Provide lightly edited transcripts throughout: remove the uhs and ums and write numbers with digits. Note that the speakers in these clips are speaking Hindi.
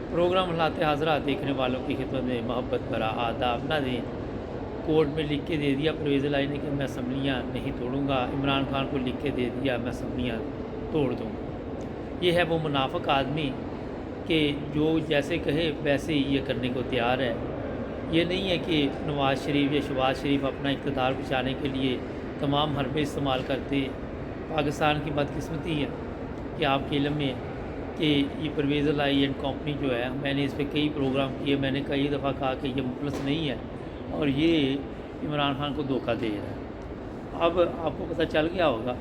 प्रोग्राम हलाते हज़रात देखने वालों की खिदमत में मोहब्बत भरा आदाब ना दें। कोर्ट में लिख के दे दिया परवेज़ इलाही ने कि मैं असम्बलियाँ नहीं तोड़ूंगा। इमरान खान को लिख के दे दिया मैं असम्बलियाँ तोड़ दूँगा। ये है वो मुनाफिक आदमी कि जो जैसे कहे वैसे ही ये करने को तैयार है। ये नहीं है कि नवाज़ शरीफ या शहबाज शरीफ अपना इक़्तिदार बचाने के लिए तमाम हरबे इस्तेमाल करते। पाकिस्तान की बदकिस्मती है कि आपके इल्म में कि ये परवेज़ इलाही एंड कंपनी जो है, मैंने इस पे कई प्रोग्राम किए। मैंने कई दफ़ा कहा कि ये मुखलस नहीं है और ये इमरान खान को धोखा दे रहा है। अब आपको पता चल गया होगा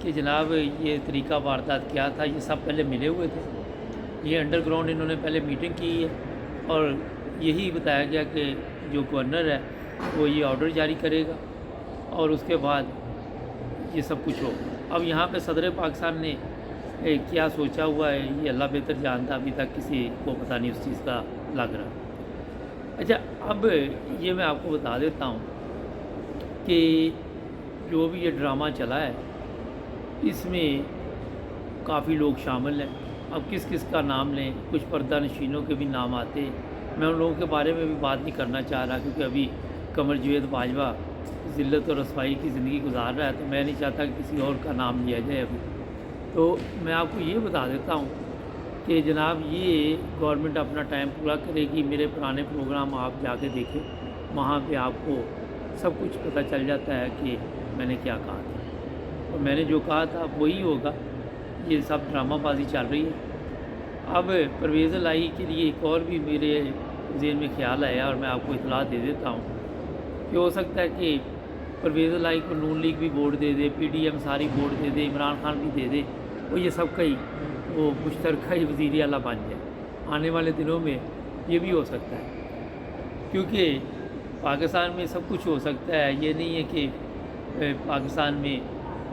कि जनाब ये तरीका वारदात क्या था। ये सब पहले मिले हुए थे। ये अंडरग्राउंड इन्होंने पहले मीटिंग की है और यही बताया गया कि जो गवर्नर है वो ये ऑर्डर जारी करेगा और उसके बाद ये सब कुछ होगा। अब यहाँ पे सदर पाकिस्तान ने क्या सोचा हुआ है ये अल्लाह बेहतर जानता। अभी तक किसी को पता नहीं उस चीज़ का लग रहा। अच्छा, अब ये मैं आपको बता देता हूँ कि जो भी ये ड्रामा चला है इसमें काफ़ी लोग शामिल हैं। अब किस किस का नाम लें, कुछ पर्दा नशीनों के भी नाम आते। मैं उन लोगों के बारे में भी बात नहीं करना चाह रहा क्योंकि अभी कमर जवेद बाजवा ज़िल्लत और रसवाई की ज़िंदगी गुजार रहा है, तो मैं नहीं चाहता कि किसी और का नाम लिया जाए अभी। तो मैं आपको ये बता देता हूँ कि जनाब ये गवर्नमेंट अपना टाइम पूरा करेगी। मेरे पुराने प्रोग्राम आप जाके देखें, वहाँ पे आपको सब कुछ पता चल जाता है कि मैंने क्या कहा था और मैंने जो कहा था वही होगा। ये सब ड्रामाबाजी चल रही है। अब परवेज़ इलाही के लिए एक और भी मेरे ज़हन में ख़्याल आया और मैं आपको इत्तला दे देता हूँ कि हो सकता है कि परवेज़ इलाही को नून लीग भी वोट दे दे, PDM सारी वोट दे दे, इमरान खान भी दे दे और ये सब का ही वो मुश्तरका ही वज़ीर आला बन जाए। आने वाले दिनों में ये भी हो सकता है क्योंकि पाकिस्तान में सब कुछ हो सकता है। ये नहीं है कि पाकिस्तान में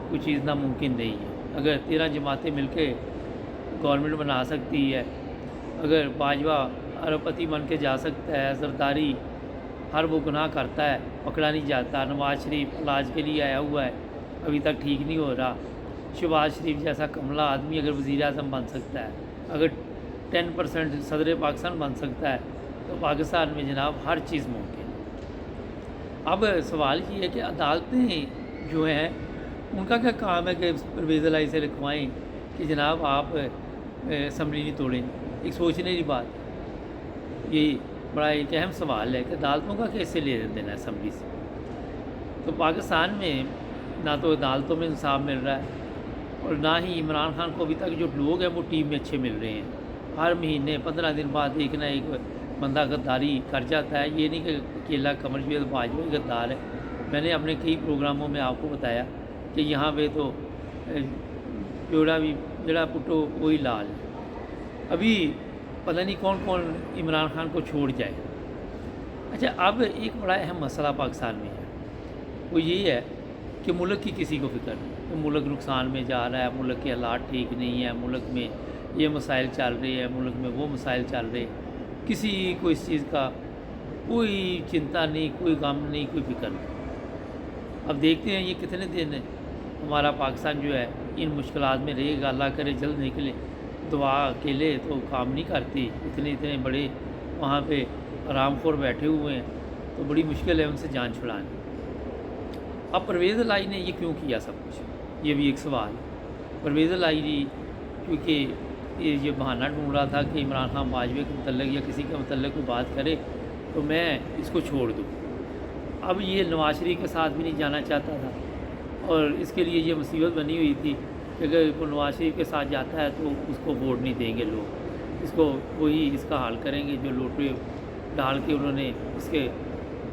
कोई चीज़ नामुमकिन नहीं है। अगर 13 जमातें मिलके गवर्नमेंट बना सकती है, अगर बाजवा अरबपति बन के जा सकता है, जरदारी हर वो गुनाह करता है पकड़ा नहीं जाता, नवाज़ शरीफ इलाज के लिए आया हुआ है अभी तक ठीक नहीं हो रहा, शहबाज शरीफ जैसा कमला आदमी अगर वज़ीर आज़म बन सकता है, अगर 10% सदर पाकिस्तान बन सकता है तो पाकिस्तान में जनाब हर चीज़ मुमकिन है। अब सवाल ये है कि अदालतें जो हैं उनका क्या काम है कि परवेज़ इलाही से लिखवाएँ कि जनाब आप असम्बली नहीं तोड़ें। एक सोचने की बात, ये बड़ा एक अहम सवाल है कि अदालतों का कैसे ले देना असम्बली से। तो पाकिस्तान में ना तो अदालतों में इंसाफ मिल रहा है और ना ही इमरान खान को अभी तक जो लोग हैं वो टीम में अच्छे मिल रहे हैं। हर महीने 15 दिन बाद एक ना एक बंदा गद्दारी कर जाता है। ये नहीं कि अकेला कमर जवेद बाजवा ही गद्दार है। मैंने अपने कई प्रोग्रामों में आपको बताया कि यहाँ पे तो जोड़ा भी जड़ा पुटो वही लाल है। अभी पता नहीं कौन कौन इमरान खान को छोड़ जाए। अच्छा, अब एक बड़ा अहम मसला पाकिस्तान में है, वो ये है कि मुल्क की किसी को फ़िक्र नहीं कि मुल्क नुकसान में जा रहा है, मुल्क के हालात ठीक नहीं है, मुल्क में ये मसाइल चल रहे हैं, मुल्क में वो मसाइल चल रहे, किसी को इस चीज़ का कोई चिंता नहीं, कोई गम नहीं, कोई फ़िक्र नहीं। अब देखते हैं ये कितने दिन हमारा पाकिस्तान जो है इन मुश्किलात में रहेगा। अल्लाह करे जल्द निकले। दुआ अकेले तो काम नहीं करती। इतने इतने बड़े वहाँ पे आरामखोर बैठे हुए हैं तो बड़ी मुश्किल है उनसे जान छुड़ानी। अब परवेज़ इलाही ने ये क्यों किया सब कुछ, ये भी एक सवाल। परवेज़ इलाही जी क्योंकि ये बहाना ढूंढ रहा था कि इमरान खान बाजवे के मतलब या किसी के मतलब कोई बात करे तो मैं इसको छोड़ दूँ। अब ये नवाज शरीफ के साथ भी नहीं जाना चाहता था और इसके लिए ये मुसीबत बनी हुई थी कि अगर वो नवाज शरीफ के साथ जाता है तो उसको वोट नहीं देंगे लोग, इसको वही इसका हाल करेंगे जो लोटे डाल के उन्होंने इसके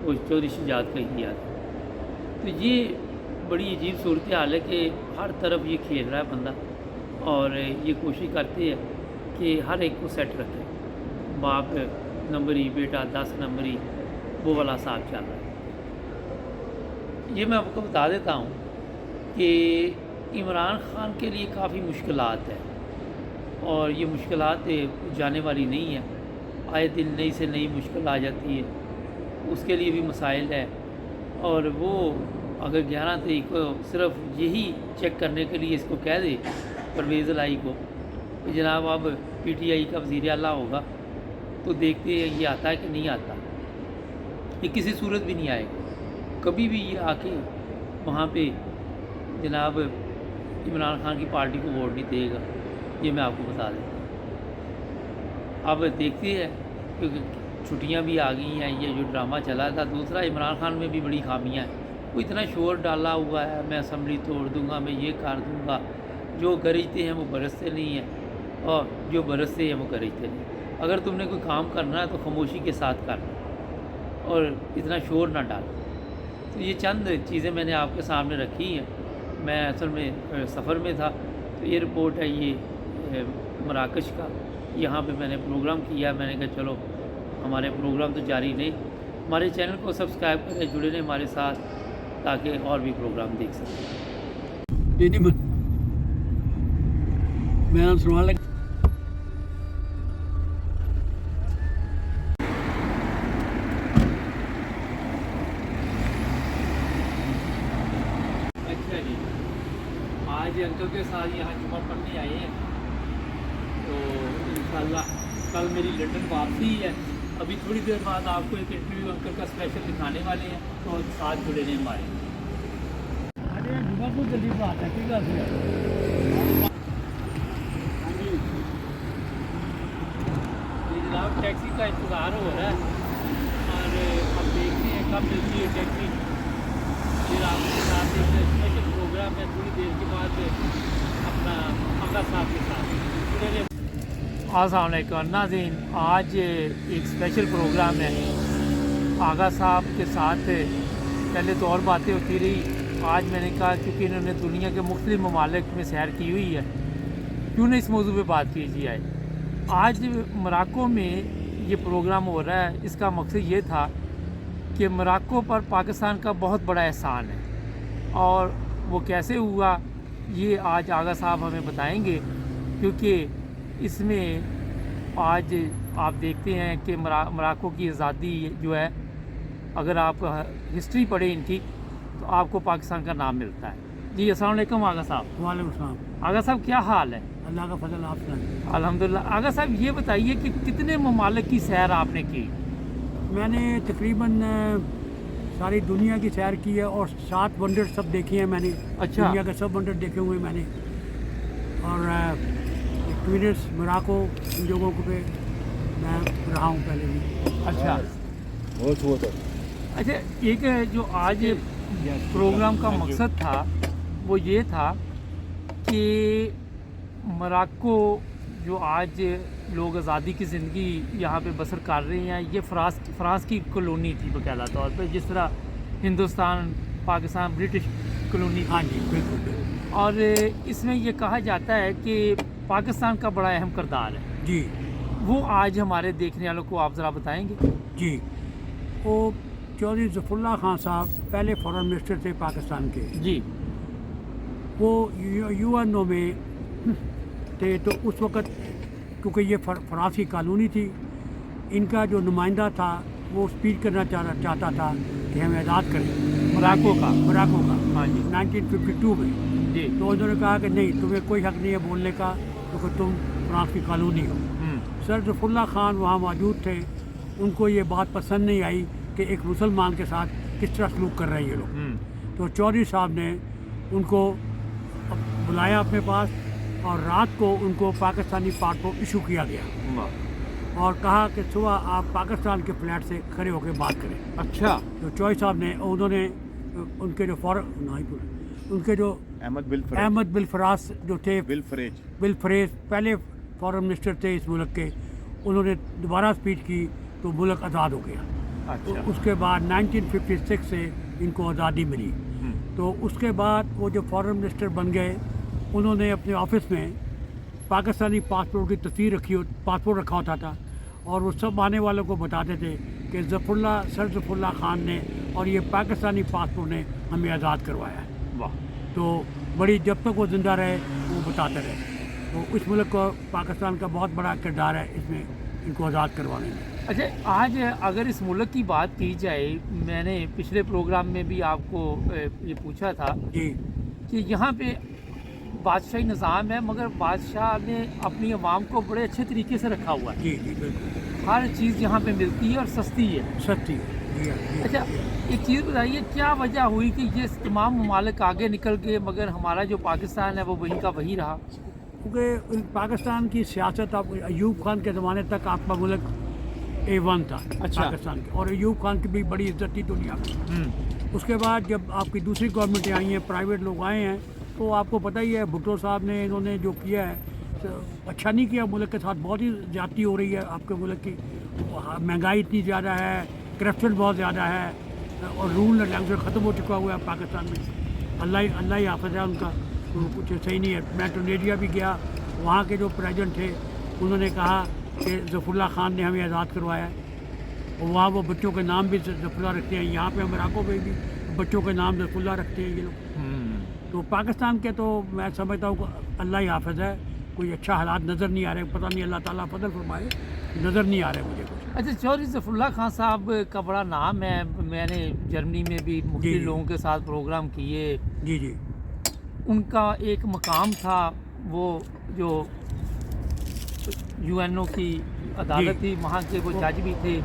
वो चौधरी शुजात का किया था। तो ये बड़ी अजीब सूरत हाल है कि हर तरफ ये खेल रहा है बंदा और ये कोशिश करते हैं कि हर एक को सेट रखे। बाप नंबरी, बेटा 10 नंबरी, वो वाला साहब चल रहा है। ये मैं आपको बता देता हूँ कि इमरान खान के लिए काफ़ी मुश्किलात है और ये मुश्किलात जाने वाली नहीं है। आए दिन नई से नई मुश्किल आ जाती है, उसके लिए भी मसाइल है और वो अगर 11 तारीख को सिर्फ यही चेक करने के लिए इसको कह दे परवेज़ इलाही को कि जनाब अब PTI का वज़ीर आला होगा तो देखते हैं ये आता है कि नहीं आता। ये किसी सूरत भी नहीं आएगा। कभी भी ये आके वहाँ पे जनाब इमरान खान की पार्टी को वोट नहीं देगा, ये मैं आपको बता देता हूँ। अब देखते हैं, क्योंकि छुट्टियां भी आ गई हैं, ये जो ड्रामा चला था। दूसरा, इमरान खान में भी बड़ी खामियां हैं। वो इतना शोर डाला हुआ है, मैं असम्बली तोड़ दूंगा, मैं ये कर दूंगा। जो गरजते हैं वो बरसते नहीं हैं, और जो बरसते हैं वो गरजते नहीं। अगर तुमने कोई काम करना है तो खामोशी के साथ करना, और इतना शोर ना डाल। तो ये चंद चीज़ें मैंने आपके सामने रखी हैं। मैं असल में सफ़र में था, तो ये रिपोर्ट है ये मराकश का। यहाँ पे मैंने प्रोग्राम किया। मैंने कहा चलो हमारे प्रोग्राम तो जारी नहीं, हमारे चैनल को सब्सक्राइब करें, जुड़े रहें हमारे साथ, ताकि और भी प्रोग्राम देख सकें। मेरा नाम सलमान। अच्छा जी, आज अंकल के साथ यहाँ जुमा पढ़ने आए हैं, तो इंशाल्लाह कल मेरी लंदन वापसी है। अभी थोड़ी देर बाद आपको एक इंटरव्यू अंकल का स्पेशल दिखाने वाले हैं, तो साथ जुड़े रहें हमारे। अरे जुमा को जल्दी बात है, ठीक है। जनाब टैक्सी का इंतज़ार हो रहा है, और अब देखते हैं कब मिलती है टैक्सी। फिर आपके साथ एक स्पेशल प्रोग्राम है थोड़ी देर के बाद अपना आगा साहब के साथ। अस्सलाम वालेकुम नाज़रीन, आज एक स्पेशल प्रोग्राम है आगा साहब के साथ। पहले तो और बातें होती रही, आज मैंने कहा क्योंकि इन्होंने दुनिया के मुख्तलिफ ममालिक में सैर की हुई है, क्यों नहीं इस मौजू पे बात की जाए। आज मोरक्को में ये प्रोग्राम हो रहा है। इसका मकसद ये था कि मोरक्को पर पाकिस्तान का बहुत बड़ा एहसान है, और वो कैसे हुआ ये आज आगा साहब हमें बताएंगे। क्योंकि इसमें आज आप देखते हैं कि मोरक्को की आज़ादी जो है, अगर आप हिस्ट्री पढ़ें इनकी, तो आपको पाकिस्तान का नाम मिलता है। जी अस्सलाम वालेकुम आगा साहब। वालेकुम सलाम। आगा साहब क्या हाल है? अल्लाह का फजल, आप सुनाइए। अल्हम्दुलिल्लाह। आगा साहब ये बताइए कि कितने ममालिक की सैर आपने की? मैंने तकरीबन सारी दुनिया की सैर की है, और 7 वंडर सब देखे हैं मैंने। अच्छा। दुनिया के सब वंडर देखे हुए मैंने, और ट्यूनिस, मोरक्को, इन जगहों पे मैं रहा हूँ पहले भी। अच्छा बहुत हुआ था। अच्छा, एक जो आज प्रोग्राम का मकसद था वो ये था कि मोरक्को जो आज लोग आज़ादी की ज़िंदगी यहाँ पे बसर कर रहे हैं, ये फ्रांस की कॉलोनी थी बकायदा तौर पर, जिस तरह हिंदुस्तान, पाकिस्तान ब्रिटिश कॉलोनी। हाँ जी, बिल्कुल। और इसमें ये कहा जाता है कि पाकिस्तान का बड़ा अहम किरदार है। जी वो आज हमारे देखने वालों को आप ज़रा बताएंगे। जी, वो चौधरी ज़फ़रुल्लाह खान साहब पहले फॉरेन मिनिस्टर थे पाकिस्तान के। जी। वो यूएनओ में थे, तो उस वक़्त क्योंकि ये फ्रांस की कॉलोनी थी, इनका जो नुमाइंदा था वो स्पीच करना चाहता था कि हमें आज़ाद करें मोरक्को का। हाँ जी। 1952 में। जी। तो उन्होंने कहा कि नहीं, तुम्हें कोई हक़ नहीं है बोलने का, क्योंकि तुम फ्रांस की कॉलोनी हो। सर ज़फ़रुल्लाह खान वहाँ मौजूद थे, उनको ये बात पसंद नहीं आई कि एक मुसलमान के साथ किस तरह सलूक कर रहे हैं ये लोग। तो चौधरी साहब ने उनको बुलाया अपने पास, और रात को उनको पाकिस्तानी पासपोर्ट इशू किया गया, और कहा कि सुबह आप पाकिस्तान के फ्लैट से खड़े होकर बात करें। अच्छा। तो चौधरी साहब ने, उन्होंने उनके जो उनके जो अहमद बिल फराज जो थे, बिल फरेज पहले फॉरेन मिनिस्टर थे इस मुल्क के, उन्होंने दोबारा स्पीच की तो मुल्क आज़ाद हो गया। अच्छा। तो उसके बाद 1956 से इनको आज़ादी मिली। तो उसके बाद वो जो फॉरेन मिनिस्टर बन गए, उन्होंने अपने ऑफिस में पाकिस्तानी पासपोर्ट की तस्वीर पासपोर्ट रखा होता था, और वो सब आने वालों को बताते थे कि सर ज़फ़रुल्लाह खान ने और ये पाकिस्तानी पासपोर्ट ने हमें आज़ाद करवाया है। वाह। तो बड़ी, जब तक वो ज़िंदा रहे वो बताते रहे। तो इस मुल्क को, पाकिस्तान का बहुत बड़ा किरदार है इसमें, इनको आज़ाद करवाने में। अच्छा, आज अगर इस मुल्क की बात की जाए, मैंने पिछले प्रोग्राम में भी आपको ये पूछा था जी कि यहाँ पे बादशाही निज़ाम है, मगर बादशाह ने अपनी आवाम को बड़े अच्छे तरीके से रखा हुआ है। जी जी बिल्कुल हर चीज़ यहाँ पे मिलती है और सस्ती है। सच्ची है। जी हाँ, जी हाँ, अच्छा, जी हाँ। एक चीज़ बताइए, क्या वजह हुई कि ये तमाम ममालिक आगे निकल गए मगर हमारा जो पाकिस्तान है वो वहीं का वहीं रहा? क्योंकि पाकिस्तान की सियासत आप अयूब खान के ज़माने तक आपका मुल्क A1 था अच्छा। पाकिस्तान के, और अयूब खान की भी बड़ी इज्जत थी दुनिया में। उसके बाद जब आपकी दूसरी गवर्नमेंटें आई हैं, प्राइवेट लोग आए हैं, तो आपको पता ही है भुट्टो साहब ने इन्होंने जो किया है तो अच्छा नहीं किया। मुल्क के साथ बहुत ही ज़्यादती हो रही है आपके मुल्क की। महंगाई इतनी ज़्यादा है, करप्शन बहुत ज़्यादा है, और रूल एंड रेगुलेशन ख़त्म हो चुका हुआ है पाकिस्तान में। अल्लाह ही हाफ़िज़ है उनका, तो कुछ सही नहीं है। मैं टूनेशिया भी गया, वहाँ के जो प्रेसिडेंट थे उन्होंने कहा कि ज़फ़रुल्लाह खान ने हमें आज़ाद करवाया है, और वहाँ वो बच्चों के नाम भी ज़फ़रुल्लाह रखते हैं। यहाँ पे अमेरिका में भी बच्चों के नाम ज़फ़रुल्लाह रखते हैं ये लोग। तो पाकिस्तान के तो मैं समझता हूँ कि अल्लाह ही हाफ़िज़ है, कोई अच्छा हालात नज़र नहीं आ रहे। पता नहीं, अल्लाह ताला फजल फरमाए, नज़र नहीं आ रहे मुझे कुछ। अच्छा, चौधरी ज़फ़रुल्लाह खान साहब का बड़ा नाम है, मैंने जर्मनी में भी मुख्तलिफ जी। लोगों के साथ प्रोग्राम किए। जी जी उनका एक मकाम था, वो जो यूएनओ की अदालत जी। थी, वहाँ के वो वो- जज भी थे,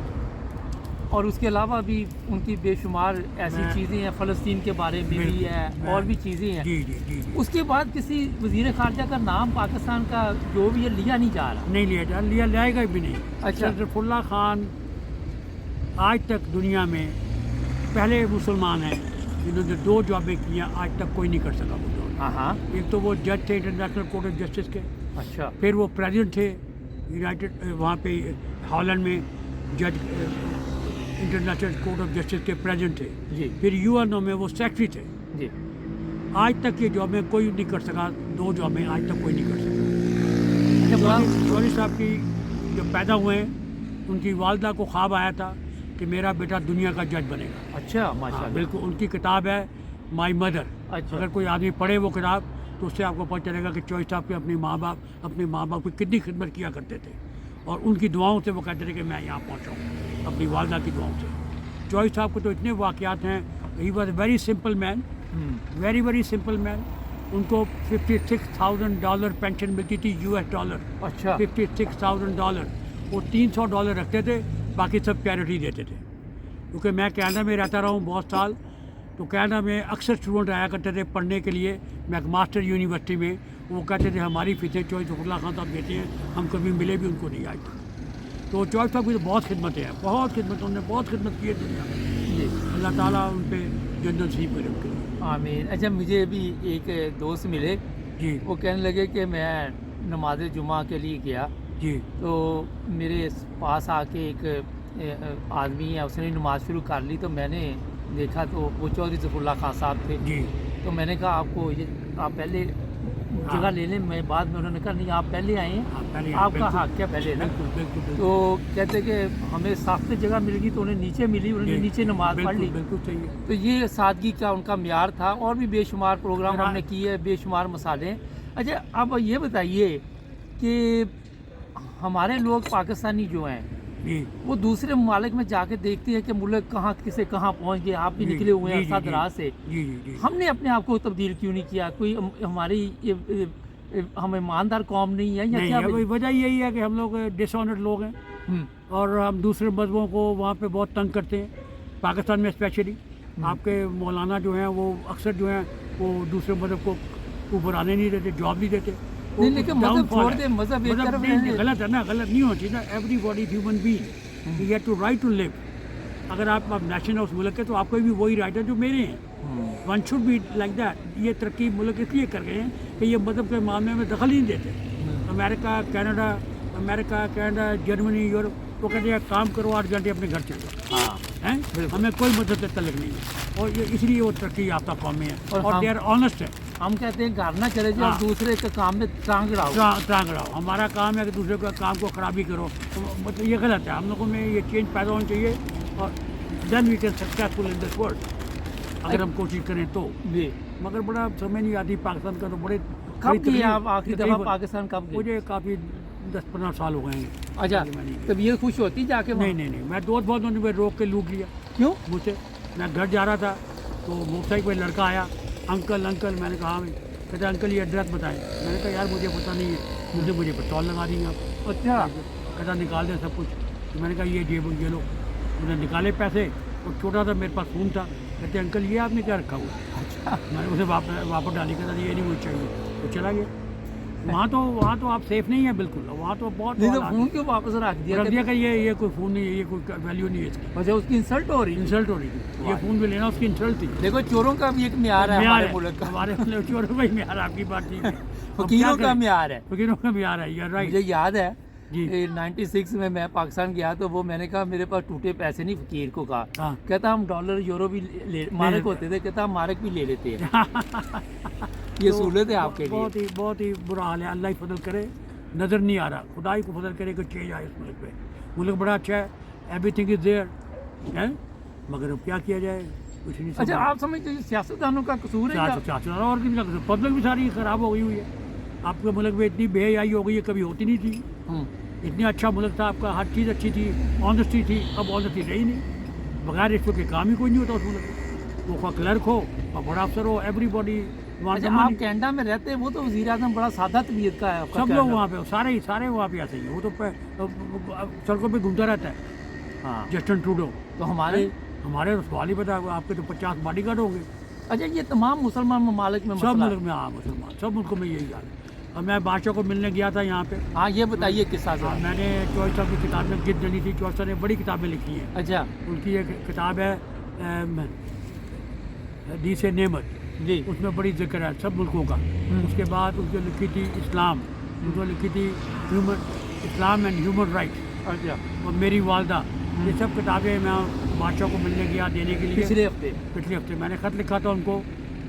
और उसके अलावा भी उनकी बेशुमार ऐसी मैं- चीज़ें हैं, फ़लस्तीन के बारे में भी बिल्कुल, है मैं- और भी चीज़ें हैं। जी जी जी जी उसके बाद किसी वज़ीर ख़ारजा का नाम पाकिस्तान का जो भी है लिया नहीं जा रहा। नहीं लिया जाएगा भी नहीं। अच्छा। ज़फ़रुल्लाह खान आज तक दुनिया में पहले मुसलमान हैं जिन्होंने 2 जॉबें की हैं, आज तक कोई नहीं कर सका वो जॉब। हाँ हाँ। एक तो वो जज थे इंटरनेशनल कोर्ट ऑफ जस्टिस के, अच्छा। फिर वो प्रेसिडेंट थे यूनाइटेड वहाँ पे हॉलैंड में, जज इंटरनेशनल कोर्ट ऑफ जस्टिस के प्रेसिडेंट थे। जी फिर यूएनओ में वो सेक्रेटरी थे। जी। आज तक ये जॉबें कोई नहीं कर सका, 2 जॉबें आज तक कोई नहीं कर सका। अच्छा, बड़ा चौधरी साहब की जो पैदा हुए हैं, उनकी वालदा को ख्वाब आया था कि मेरा बेटा दुनिया का जज बनेगा। अच्छा, हाँ, माशाल्लाह। बिल्कुल। उनकी किताब है माई मदर। अच्छा। अगर कोई आदमी पढ़े वो किताब तो उससे आपको पता चलेगा कि चौधरी साहब के अपने माँ बाप की कितनी खिदमत किया करते थे, और उनकी दुआओं से वो कहते थे कि मैं यहाँ पहुँचा हूँ, अपनी वालदा की दुआओं से। चौधरी साहब को तो इतने वाक़यात हैं। He was very simple man, very very simple man. उनको $56,000 पेंशन मिलती थी, US डॉलर। अच्छा। $56,000। वो $300 रखते थे, बाकी सब चैरिटी देते थे। क्योंकि मैं कनाडा में रहता रहा हूँ बहुत साल, तो कनाडा में अक्सर स्टूडेंट आया करते थे पढ़ने के लिए मैकमास्टर यूनिवर्सिटी में। वो कहते थे हमारी फीसें चौधरी ज़फ़रुल्लाह खान साहब देते हैं, हम कभी मिले भी उनको नहीं आज तक। तो चौधरी साहब की तो बहुत खिदमतें हैं, बहुत खिदमत, उन्होंने बहुत खिदमत की है दुनिया में। जी। अल्लाह ताला उन पे जन्नत नसीब करे उनके लिए। आमीन। अच्छा, मुझे भी एक दोस्त मिले, जी वो कहने लगे कि मैं नमाज जुमा के लिए गया, जी तो मेरे पास आके एक आदमी है, उसने नमाज शुरू कर ली, तो मैंने देखा तो वो चौधरी ज़फ़रुल्लाह खान साहब थे। जी तो मैंने कहा आपको ये आप पहले जगह लेने में, बाद में उन्होंने कहा नहीं आप पहले आए हैं, हाँ, पहले आपका बिल्कुल, हक क्या पहले ना। बिल्कुल बिल्कुल बिल्कुल। तो कहते कि हमें साख्त जगह मिल गई तो उन्हें नीचे मिली, उन्होंने जी, नीचे नमाज पढ़ ली। बिल्कुल बिल्कुल सही है। तो ये सादगी का उनका म्यार था, और भी बेशुमार प्रोग्राम हाँ। हमने किए, बेशुमार मसाले। अच्छा, अब ये बताइए कि हमारे लोग पाकिस्तानी जो हैं जी वो दूसरे ममालिक में जाके देखते हैं कि मुल्क कहाँ किसे कहाँ पहुँच गए। आप भी जी, निकले हुए हैं जी, जी, अरसा जी। दराज से, जी जी जी हमने अपने आप को तब्दील क्यों नहीं किया? कोई हमारी हम ईमानदार कौम नहीं है या नहीं क्या? है, वजह यही है कि हम लोग डिसऑनर्ड लोग हैं, हम्म, और हम दूसरे मजहबों को वहाँ पे बहुत तंग करते हैं, पाकिस्तान में स्पेशली। आपके मौलाना जो हैं वो अक्सर जो हैं वो दूसरे मजहब को ऊपर आने नहीं देते, जॉब नहीं देते। वो नहीं, लेकिन मजहब downfall छोड़ है। दे, मजहब एक तरफ नहीं, है। गलत है ना, गलत नहीं होती ना। Everybody human being, you have to right to live. अगर आप नेशनल उस मुल्क के, तो आपको भी वही राइट है जो मेरे हैं। One should be like that. ये तरक्की मुल्क इसलिए कर गए हैं कि ये मजहब के मामले में दखल ही नहीं देते। अमेरिका कनाडा जर्मनी, यूरोप, वो कहते हैं काम करो 8 घंटे अपने घर चले जाओ। हाँ, हैं, बिल्कुल। हमें कोई मदद से तलक नहीं है, और ये इसलिए वो तरक्की याफ्ता कौमें हैं, और और हम- दे आर ऑनेस्ट है। हम कहते हैं घर ना चले जाओ, हाँ। दूसरे के काम में टांग अड़ाओ। टांग रहा हो। हमारा काम है कि दूसरे के काम को खराबी करो, तो मतलब ये गलत है। हम लोगों में ये चेंज पैदा होना चाहिए, और then we can successful in this world, अगर हम कोशिश करें तो। जी। मगर बड़ा समझ नहीं आती पाकिस्तान का, तो बड़े कब किए आप आखिरी दफ़ा पाकिस्तान कब गए? मुझे काफ़ी 10-15 साल हो गए हैं। अच्छा, मैं नहीं गया। तबीयत खुश होती जाके वहाँ? नहीं, मैं दोस्त बहुत उन्होंने रोक के लूट लिया क्यों? मुझसे। मैं घर जा रहा था तो मोटरसाइकिल पर लड़का आया, अंकल, मैंने कहा कहते अंकल ये एड्रेस बताएं। मैंने कहा यार मुझे पता नहीं है, मुझे पिस्तौल लगा दी आप। अच्छा कहता निकाल दें सब कुछ। तो मैंने कहा ये जेब ये लो। उन्होंने निकाले पैसे और छोटा सा मेरे पास फ़ोन था। कहते अंकल ये आपने क्या रखा हुआ? अच्छा मैंने उसे वापस डाली। कहता ये नहीं मुझे चाहिए, तो चला गया। वहाँ तो आप सेफ नहीं है बिल्कुल। वहाँ तो बहुत नहीं तो हालात- फोन क्यों वापस रख दिया? रख दिया कि ये कोई फ़ोन नहीं है, ये कोई वैल्यू नहीं है इसकी। अच्छा उसकी इंसल्ट हो रही है। इंसल्ट हो रही थी। ये फ़ोन भी लेना उसकी इंसल्ट थी। देखो चोरों का भी एक म्यार है म्यार हमारे है, मुल्क का, हमारे चोरों का ही म्यार। आपकी बात ठीक है। अब फकीरों क्या का करें? म्यार है। फकीरों का म्यार है, यार राइट। मुझे याद है जी। 96 में मैं पाकिस्तान गया तो वो मैंने कहा मेरे पास टूटे पैसे नहीं, फकीर को कहा। हाँ। कहता हम डॉलर यूरो भी मारक होते थे, कहता हम मारक भी ले लेते हैं। ये तो सहूलत है आपके लिए। बहुत ही बुरा हाल है। अल्लाह ही फजल करे, नज़र नहीं आ रहा। खुदा ही को फजल करे कि चेंज आए इस मुल्क पे। मुल्क बड़ा अच्छा है, एवरीथिंग इज देयर है, मगर अब क्या किया जाए, कुछ नहीं। अच्छा आप समझते हैं सियासतदानों का कसूर है क्या? और किसी का पब्लिक भी सारी ख़राब हो गई हुई है। आपके मुल्क में इतनी बेहयाई हो गई है, कभी होती नहीं थी। इतनी अच्छा मुल्क था आपका, हर चीज़ अच्छी थी, ऑनेस्टी थी। अब ऑनेस्टी रही नहीं। बगैर रिश्वत के काम ही कोई नहीं होता उस मुल्क में। वो क्लर्क हो और बड़ा अफसर हो, एवरीबॉडी वहाँ अच्छा आप कनाडा में रहते हैं, वो तो वज़ीर आज़म बड़ा सादा तबीयत का है आपका सब लोग कनाडा। वहाँ पे सारे वहाँ पे ऐसे ही हैं। वो तो सड़कों पे घूमता रहता है हाँ जस्टिन ट्रूडो। तो हमारे हमारे तो सवाल ही पता है, आपके तो 50 बॉडीगार्ड होंगे अच्छा ये तमाम मुसलमान ममालिक में सब मसला मुल्क में। हाँ मुसलमान सब मुल्कों में यही हाल है। और मैं बादशाह को मिलने गया था यहाँ पे। है। हाँ ये बताइए किस्सा हाँ, ज़रा। मैंने चौधरी साहब की किताबें गिर देनी थी। चौधरी साहब ने बड़ी किताबें लिखी हैं। अच्छा उनकी एक किताब है दी से नेमत, जी उसमें बड़ी जिक्र है सब मुल्कों का। उसके बाद उसको लिखी थी इस्लाम, उसको लिखी थी इस्लाम एंड ह्यूमन राइट्स, अच्छा और मेरी वालदा। ये सब किताबें मैं बादशाह को मिलने गया देने के लिए। पिछले हफ्ते पिछले हफ्ते मैंने ख़त लिखा था उनको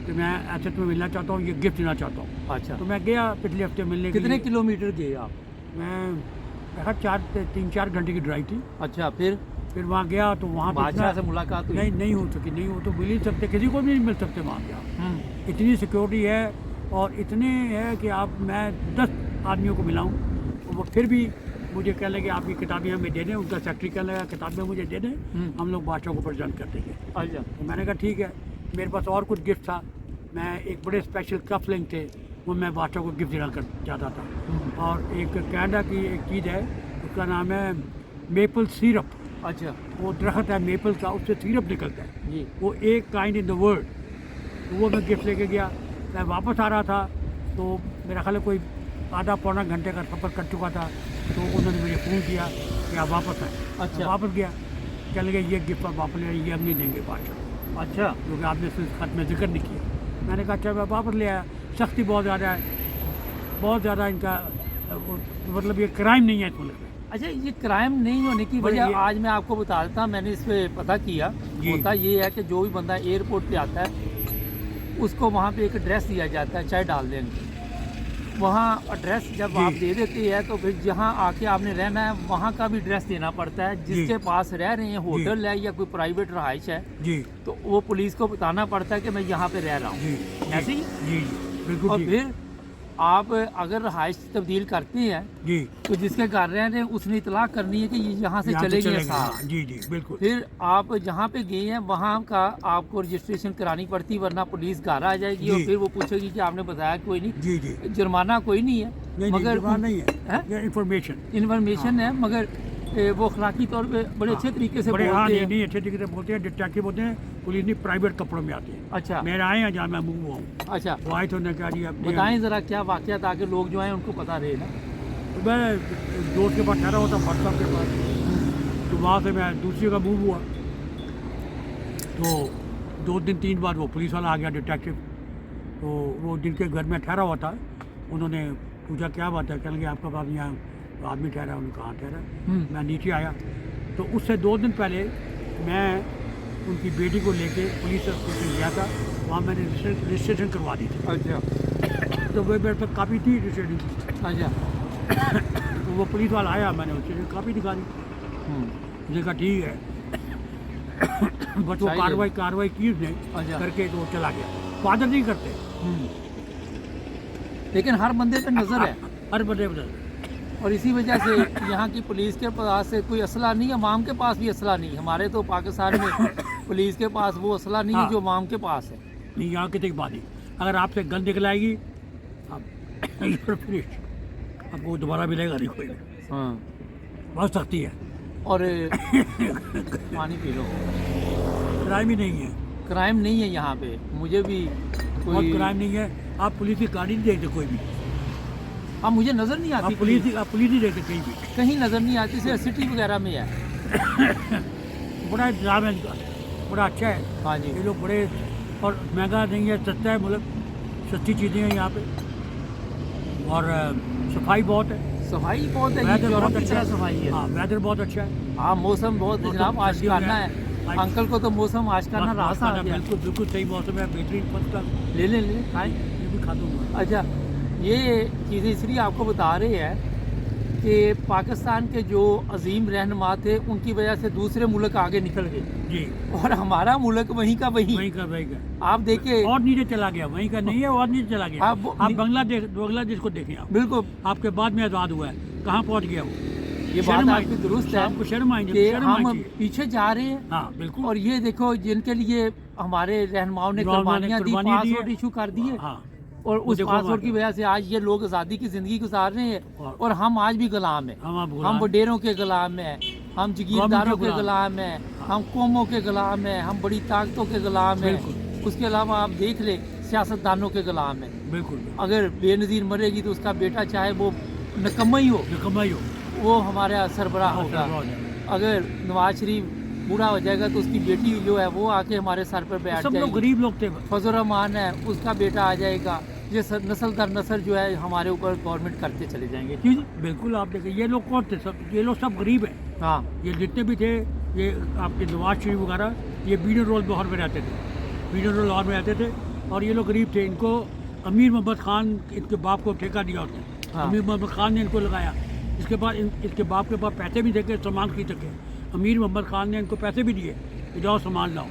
कि मैं ऐसे तुम्हें मिलना चाहता हूँ, ये गिफ्ट देना चाहता हूँ। अच्छा तो मैं गया पिछले हफ्ते मिलने के कितने लिए। किलोमीटर गए आप? मैं 3-4 घंटे की ड्राइव थी। अच्छा फिर वहाँ गया तो वहाँ तो बादशाह से इतना- मुलाकात हुई? नहीं हो सकी, नहीं हो तो मिल ही सकते, किसी को भी नहीं मिल सकते वहाँ गया। इतनी सिक्योरिटी है और इतने है कि मैं 10 आदमियों को मिलाऊँ और वो फिर भी मुझे कह लगे आपकी किताबें हमें दे दें। उनका सेक्रेटरी कह लगा किताबें मुझे दे दें, हम लोग बादशाह को प्रेजेंट कर देंगे। अच्छा तो मैंने कहा ठीक है। मेरे पास और कुछ गिफ्ट था। मैं एक बड़े स्पेशल कप लिंक थे, वो मैं बादशाह को गिफ्ट देना कर चाहता था। और एक कनाडा की एक चीज़ है, उसका नाम है मेपल सिरप। अच्छा वो दरख्त है मेपल का, उससे सिरप निकलता है। जी वो एक काइंड इन द वर्ल्ड। तो वो मैं गिफ्ट लेके गया। मैं वापस आ रहा था तो मेरा ख्याल है कोई आधा पौना घंटे का सफ़र कर चुका था। तो उन्होंने मुझे फ़ोन किया कि आप वापस आए। अच्छा। मैं वापस गया, कह लगे ये गिफ्ट आप वापस ले आइए, ये हम नहीं देंगे बादशाह, अच्छा क्योंकि आपने इस खत में जिक्र नहीं किया। मैंने कहा अच्छा मैं वापस ले आया। सख्ती बहुत ज़्यादा है, बहुत ज़्यादा इनका मतलब ये क्राइम नहीं है इस मुल्क में। अच्छा ये क्राइम नहीं होने की बड़े वजह ये- आज मैं आपको बता देता हूँ, मैंने इस पे पता किया। जी। होता ये है कि जो भी बंदा एयरपोर्ट पे आता है उसको वहाँ पे एक एड्रेस दिया जाता है, चाहे डाल देंगे वहाँ एड्रेस जब जी। आप दे देते हैं तो फिर जहाँ आके आपने रहना है वहाँ का भी एड्रेस देना पड़ता है। जिसके पास रह रहे हैं होटल है या कोई प्राइवेट रहाइश है जी तो वो पुलिस को बताना पड़ता है कि मैं यहाँ पे रह रहा हूँ। जी ऐसे ही जी बिल्कुल और जी फिर आप अगर रहाइश तब्दील करते हैं जी तो जिसके घर रह रहे हैं उसने इतला करनी है कि ये यहाँ से यहाँ से चले गए चलेंगे। साहब। हाँ, जी जी बिल्कुल। फिर आप जहाँ पे गए हैं वहाँ का आपको रजिस्ट्रेशन करानी पड़ती, वरना पुलिस घर आ जाएगी और जी। फिर वो पूछेगी कि आपने बताया कोई नहीं। जी जी जुर्माना कोई नहीं है नहीं मगर जुर्माना नहीं है, हैं? ये इंफॉर्मेशन इन्फॉर्मेशन है मगर वो अखलाकी तौर पे बड़े अच्छे तरीके से बड़े हाँ बोलते नहीं हैं। नहीं अच्छे तरीके से बोलते हैं। डिटेक्टिव होते हैं, पुलिस नहीं प्राइवेट कपड़ों में आती है। अच्छा मेरे आए हैं जहाँ मैं मूव हुआ हूँ, अच्छा वो आए तो उन्होंने कहा जी अब बताएं ज़रा क्या वाक़या ताकि लोग जो हैं उनको पता रहे ना। मैं दोस्त के पास ठहरा होता व्हाट्सएप के पास, तो वहाँ से मैं दूसरी का मूव हुआ तो 2 दिन 3 बार वो पुलिस वाला आ गया डिटेक्टिव। तो वो जिनके घर में ठहरा हुआ था उन्होंने पूछा क्या बात है, कहने लगे आपका पास यहाँ आदमी ठहरा है। उन्होंने कहाँ ठहरा है? मैं नीचे आया तो उससे 2 दिन पहले मैं उनकी बेटी को लेके पुलिस स्टेशन गया था। वहाँ मैंने रजिस्ट्रेशन करवा दी थी। अच्छा तो वो मेरे पास काफ़ी थी रजिस्ट्रेशन की। अच्छा तो वो पुलिस वाला आया, मैंने उससे काफ़ी दिखा दी। मुझे कहा ठीक है बस वो चाहिए। कार्रवाई की उसने अच्छा। करके तो वो चला गया। फादर नहीं करते, लेकिन हर बंदे पे नज़र है हर बड़े बड़े और इसी वजह से यहाँ की पुलिस के पास से कोई असला नहीं है, अवाम के पास भी असला नहीं है। हमारे तो पाकिस्तान में पुलिस के पास वो असला नहीं है हाँ। जो अवाम के पास है। नहीं यहाँ कितनी बात नहीं। अगर आपसे गन निकल आएगी फिनिश, आपको दोबारा मिलेगा नहीं कोई भी। हाँ बहुत सख्ती है, और पानी पी लो। क्राइम ही नहीं है, क्राइम नहीं है यहाँ पे, मुझे भी बहुत कोई क्राइम नहीं है। आप पुलिस की गाड़ी नहीं देखते कोई भी, हाँ मुझे नज़र नहीं आती आप पुलिस नहीं देखते कहीं भी। कहीं नज़र नहीं आती, सिर्फ सिटी वगैरह में है। बड़ा इंतजाम है इनका, बड़ा अच्छा है। हाँ जी। ये लोग बड़े, और महंगा नहीं है, सस्ता है, मतलब सस्ती चीज़ें हैं यहाँ पे, और सफाई बहुत है, सफाई बहुत है, वेदर यूरोप बहुत की अच्छा तरह है। सफाई है। हाँ, वेदर बहुत अच्छा है। हाँ मौसम बहुत है मौसम जनाब, सर्दियों में आशिकाना है। आज- अंकल को तो मौसम आशिकाना रास्ता आ गया। बिल्कुल बिल्कुल सही मौसम है, बेहतरीन फर्स्ट क्लास। ले ले खाएं। ये भी खा दूंगा। अच्छा, ये चीज़ें इसलिए आपको बता रहे हैं कि पाकिस्तान के जो अजीम रहनुमा थे उनकी वजह से दूसरे मुल्क आगे निकल गए, जी, और हमारा मुल्क वहीं का वहीं। वहीं का आप देखिए, और नीचे चला गया, वहीं का नहीं है, और नीचे चला गया। आप आप बांग्लादेश को देखें, आप बिल्कुल आपके बाद में आज़ाद हुआ है, कहाँ पहुँच गया वो। ये बात शर्म आपकी आई- दुरुस्त है आपको शर्म आएंगे, कि शर्म हम आनी चाहिए। पीछे जा रहे हैं। हाँ बिल्कुल। और ये देखो, जिनके लिए हमारे रहनुमाओं ने रहनुमाओं ने कुर्बानियाँ दी, कुर्बानी दी है। पासपोर्ट इशू कर दिए, हाँ, और उस देखो पासपोर्ट की हमारे- वजह से आज ये लोग आज़ादी की ज़िंदगी गुजार रहे हैं, और हम आज भी गुलाम हैं। हम आप हम वडेरों के गुलाम हैं, हम जगीरदारों के गुलाम। गुलाम हैं, हम कौमों के गुलाम हैं, हम बड़ी ताकतों के गुलाम हैं। बिल्कुल। उसके अलावा आप देख ले, सियासतदानों के गुलाम हैं। बिल्कुल अगर बेनज़ीर मरेगी तो उसका बेटा चाहे वो निकम्मा ही हो, कमाई हो, वो हमारा सरबराह होगा। अगर नवाज शरीफ बूढ़ा हो जाएगा तो उसकी बेटी जो है वो आके हमारे सर पर बैठ सब लोग जाएगी। गरीब लोग थे। फजल रहमान है, उसका बेटा आ जाएगा। ये नस्ल दर नस्ल जो है हमारे ऊपर गवर्नमेंट करते चले जाएंगे। क्यों जी? बिल्कुल, आप देखिए ये लोग कौन थे, सब ये लोग सब गरीब हैं। हाँ ये जितने भी थे, ये आपके नवाज शरीफ वगैरह, ये बीडो रोल लाहौर में रहते थे, बीडो रोल लाहौर में रहते थे, और ये लोग गरीब थे। इनको अमीर मोहम्मद खान, इनके बाप को ठेका दिया उसने। हाँ। अमीर मोहम्मद खान ने इनको लगाया। इसके बाद इसके बाप के पास पैसे भी थे कि सामान खरीद सके। अमीर मोहम्मद खान ने इनको पैसे भी दिए कि जाओ सामान लाओ।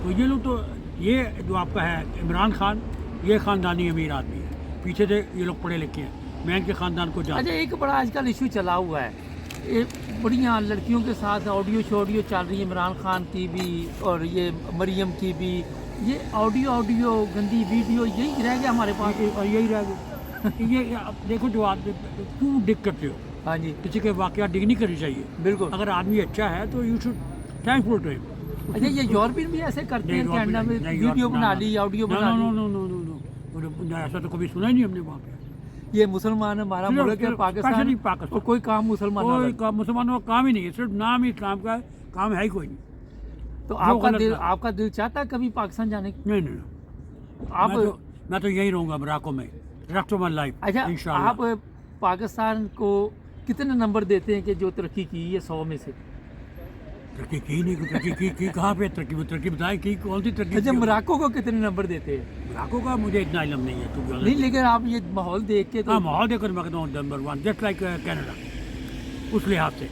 तो ये लोग, तो ये जो आपका है इमरान खान, ये ख़ानदानी अमीर आदमी है, पीछे से ये लोग पढ़े लिखे हैं। मैं इनके ख़ानदान को जानता अच्छा, एक बड़ा आजकल इशू चला हुआ है, ये बढ़िया लड़कियों के साथ ऑडियो शोडियो चल रही है, इमरान खान की भी और ये मरियम की भी। ये ऑडियो गंदी वीडियो यही रह गया हमारे पास। हूँ, और यही रह गया। ये आप देखो, जो आप क्यों डिग करते हो, हाँ जी किसी के वाक़या डिग नहीं करनी चाहिए। बिल्कुल। अगर आदमी अच्छा है तो you should thankful to him. अच्छा, ये यूरोपियन भी ऐसे करते हैं कनाडा में, वीडियो बना ली, ऑडियो बना ली। नो, ऐसा तो कभी सुना ही नहीं हमने वहाँ पे। ये मुसलमान हमारा सिर्फ- मुल्क है सिर्फ पाकिस्तान, नहीं, पाकिस्तान। और कोई काम मुसलमान कोई काम मुसलमानों का काम ही नहीं है, सिर्फ नाम ही इस्लाम का है, काम है ही कोई नहीं। तो जो गलत बात। आपका दिल चाहता है कभी पाकिस्तान जाने की? नहीं, आप मैं तो यहीं रहूँगा मराको में, रेस्ट ऑफ माई लाइफ। अच्छा, इंशाल्लाह। आप पाकिस्तान को कितने नंबर देते हैं कि जो तरक्की की है 100 में से? तरक्की की नहीं, तरक्की की कहाँ पे तरक्की बताए की, कौन सी तरक्की अच्छा, की? मोरक्को को कितने नंबर देते हैं? मराको का मुझे इतना इलम नहीं है, तो नहीं, लेकिन आप ये माहौल देख के हाँ, तो, माहौल देखकर मैं कहता हूँ नंबर 1, जस्ट लाइक कैनेडा, उस लिहाज से।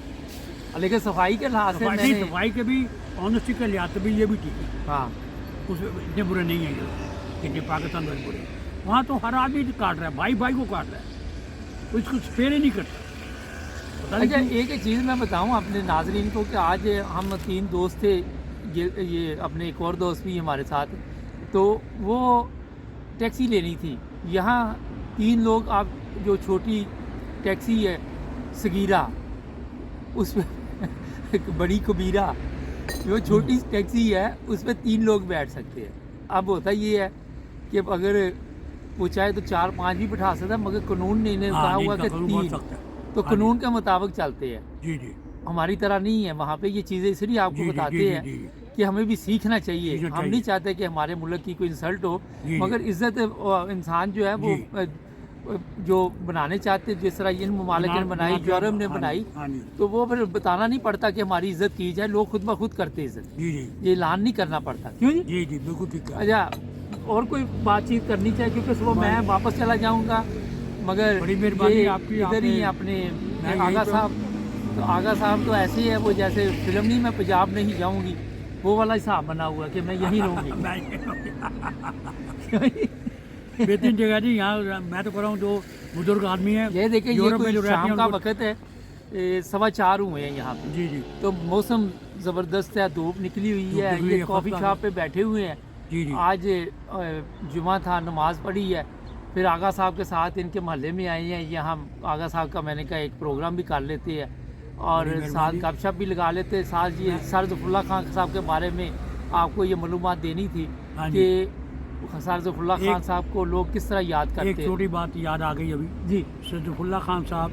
लेकिन सफाई के लिहाज से सफाई मैंने, सफाई के भी, ऑनेस्टी के लिहाज से भी ये भी ठीक है, हाँ उस इतने बुरे नहीं है ये, इतने पाकिस्तान में बुरे। वहाँ तो हर आदमी काट रहा है, भाई भाई को काट रहा है, तो इसको स्पेयर ही नहीं करता। पता नहीं अच्छा, क्यों? एक चीज़ मैं बताऊं अपने नाजरीन को कि आज हम 3 दोस्त थे, ये अपने एक और दोस्त भी हमारे साथ, तो वो टैक्सी लेनी थी। यहाँ 3 लोग, आप जो छोटी टैक्सी है सगीरा, उसमें एक बड़ी कबीरा, जो छोटी टैक्सी है उसमें 3 लोग बैठ सकते हैं। अब होता ये है कि अगर वो चाहे तो 4-5 भी बैठा सकता है, मगर कानून ने इन्हें कहा हाँ, हुआ इनका कि कानून बहुत 3, सख्त है। तो हाँ कानून के मुताबिक चलते हैं। जी जी हमारी तरह नहीं है वहाँ पे। ये चीज़ें इसलिए आपको जी, जी, बताते जी, हैं जी, जी। कि हमें भी सीखना चाहिए। सीखना हम चाहिए। नहीं चाहते कि हमारे मुल्क की कोई इंसल्ट हो, जी, मगर इज्जत इंसान जो है वो जी। जो बनाने चाहते, जिस तरह इन ममालिक ने बनाई, यूरोप ने बनाई, हाँ जी, तो वो फिर बताना नहीं पड़ता कि हमारी इज्जत की जाए, लोग खुद ब खुद करते इज्जत, जी जी ये ऐलान नहीं करना पड़ता। क्यों जी? जी जी, बिल्कुल ठीक है। अच्छा, और कोई बातचीत करनी चाहिए, क्योंकि सुबह मैं वापस चला जाऊंगा, मगर बड़ी मेहरबानी ये आपकी, इधर ही आपने- अपने मैं आगा यहीं पे साहब, तो आगा साहब तो ऐसे ही है, वो जैसे फिल्म नहीं, मैं पंजाब नहीं जाऊंगी, वो वाला हिसाब बना हुआ कि मैं यहीं रहूंगी। बेहतरीन जगह जी, यहाँ मैं तो कर रहा हूँ, जो बुजुर्ग आदमी है, ये देखिए, ये यूरोप में कोई जो रहते शाम हैं का उनको- वक्त है, 4:15 हुए हैं यहाँ पे, जी जी तो मौसम ज़बरदस्त है, धूप निकली हुई धूप है, निकली ये है, कॉफ़ी फर्स्ट शॉप पे बैठे हुए हैं। जी जी आज जुमा था, नमाज पढ़ी है, फिर आगा साहब के साथ इनके मोहल्ले में आए हैं, यहाँ आगा साहब का मैंने कहा एक प्रोग्राम भी कर लेते हैं और बड़ी साथ मेहरबानी। गपशप भी लगा लेते हैं। साथ ये सर ज़फ़रुल्ला खान साहब के बारे में आपको ये मालूमात देनी थी हाँ जी। कि सर ज़फ़रुल्ला खान एक- साहब को लोग किस तरह याद एक करते हैं। छोटी बात याद आ गई अभी। जी सैयदुल्लाह खान साहब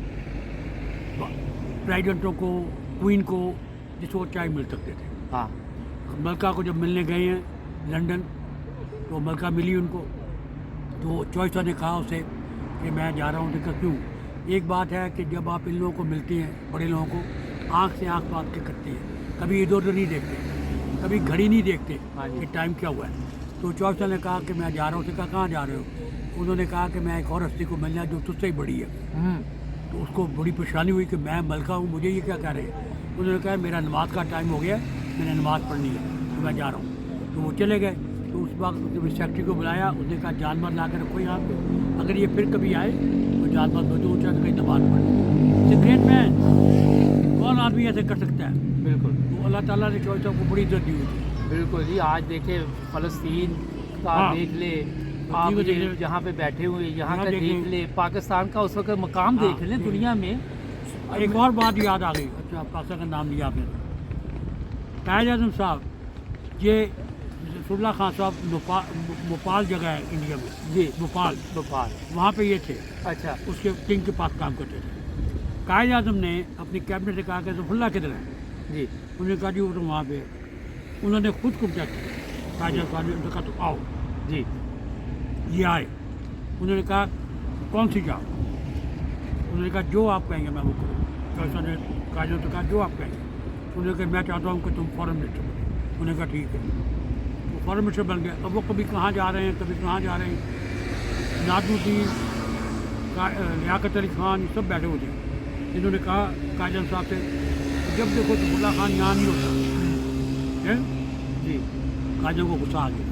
प्रेसिडेंटों को, क्वीन को जिस वक्त चाय मिल सकते थे। हाँ मलका को जब मिलने गए हैं लंदन तो मलका मिली उनको, तो चॉइसर ने कहा उसे कि मैं जा रहा हूँ। देखा क्यों? एक बात है कि जब आप इन लोगों को मिलती हैं, बड़े लोगों को, आँख से आँख बात के करते हैं, कभी इधर उधर नहीं देखते, कभी घड़ी नहीं देखते हाँ जी। कि टाइम क्या हुआ है। तो चॉइसर ने कहा कि मैं जा रहा हूँ। उसने कहा कहाँ जा रहे हो? उन्होंने कहा कि मैं एक और हस्ती को मिलना जो तुझसे ही बड़ी है। तो उसको बड़ी परेशानी हुई कि मैं मलका हूँ, मुझे ये क्या कह रहे हैं। उन्होंने कहा मेरा नमाज का टाइम हो गया है, मैंने नमाज़ पढ़नी है, तो मैं जा रहा हूँ। तो वो चले गए। तो उस वक्त उसने सेक्रेटरी को बुलाया, उसने कहा जानवर ला कर रखो यहाँ पे, अगर ये फिर कभी आए तो जानवर बदो ऊँचा कहीं नमाज पढ़े। ग्रेट मैन, कौन आदमी ऐसे कर सकता है? बिल्कुल तो अल्लाह ताला ने चॉइस को बड़ी इज्जत दी हुई थी। बिल्कुल जी। आज देखे फ़लस्तीन का हाँ। देख ले, को आप देख ये ले। जहाँ पे बैठे हुए यहाँ यहाँ का देख देख ले। ले, पाकिस्तान का उस वक्त मकाम हाँ, देख ले देख दुनिया में। एक और बात याद आ गई। अच्छा, पाकिस्तान का नाम लिया आपने। कायद आज़म साहब, ये ज़फ़रुल्लाह खान साहब भोपाल जगह है इंडिया में, जी भोपाल, भोपाल। वहाँ पे ये थे, अच्छा उसके किंग के पास काम करते थे। कायद आज़म ने अपनी कैबिनेट से कहा कि ज़फ़रुल्लाह किधर है? जी उन्होंने कहा जी वो तो वहाँ पे है। उन्होंने खुद कॉन्टैक्ट किया कायद आज़म ने, उन्होंने कहा तो आओ। जी ये आए। उन्होंने कहा कौन सी जॉब? उन्होंने कहा जो आप कहेंगे मैं वो करूँ। तो ऐसा ने कायद आज़म से कहा जो आप कहेंगे। उन्होंने कहा मैं चाहता हूँ कि तुम फॉरेन मिनिस्टर बनो। उन्होंने कहा ठीक है, वो फॉरेन मिनिस्टर बन गए। अब वो कभी कहाँ जा रहे हैं, कभी कहाँ जा रहे हैं। नादरुद्दीन, लियाकत अली खान, ये सब बैठे हुए थे। इन्होंने कहा कायद साहब से, जब देखो ज़फ़रुल्लाह खान यहाँ नहीं होता है। जी कायद को गुस्सा आ गया।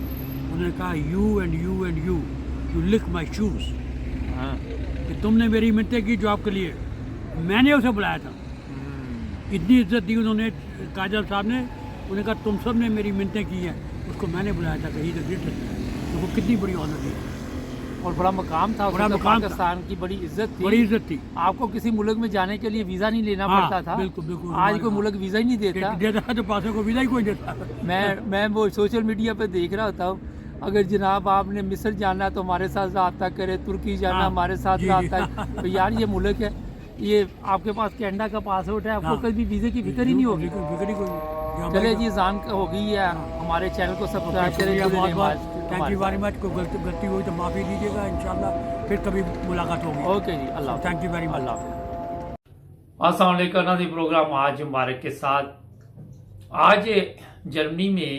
उन्होंने कहा you and you and you you lick my shoes, हाँ कि तुमने मेरी मिन्नतें की जॉब के लिए, मैंने उसे बुलाया था। इतनी इज्जत दी उन्होंने काजल साहब ने। उन्होंने कहा तुम सब ने मेरी मिन्नतें की हैं, उसको मैंने बुलाया था कहीं तो वो कितनी बड़ी ऑनर थी, और बड़ा मकाम था, बड़ा उसमें तो मकाम था। पाकिस्तान की बड़ी इज्जत थी। बड़ी इज्जत थी। आपको किसी मुल्क में जाने के लिए वीज़ा नहीं लेना हाँ, पड़ता था। बिल्कुल, बिल्कुल। आज कोई मुल्क वीज़ा ही नहीं देता। देता है तो पासे को विदा ही कोई देता। मैं वो सोशल मीडिया पे देख रहा होता हूँ, अगर जनाब आपने मिस्र जाना है तो हमारे साथ रब्ता करें, तुर्की जाना हाँ, हमारे साथ जी, जी। रब्ता। तो यार ये मुल्क है, ये आपके पास कनाडा का पासपोर्ट है, आपको हाँ। कभी वीज़े की फिक्र ही नहीं होगी। फिक्र ही कोई नहीं। चले जी, जान हो गई है। हमारे चैनल को सब्सक्राइब करें। जुड़े बहुत रहें बहुत हमारे थैंक यू साथ। Very much. कोई गलती हुई तो माफ़ी दीजिएगा। इंशाल्लाह फिर कभी मुलाकात होगी। ओके जी, अल्लाह हाफ़िज़। Thank you very much. अल्लाह हाफ़िज़। अस्सलाम वालेकुम नाज़रीन, प्रोग्राम आज मुबारक के साथ। आज जर्मनी में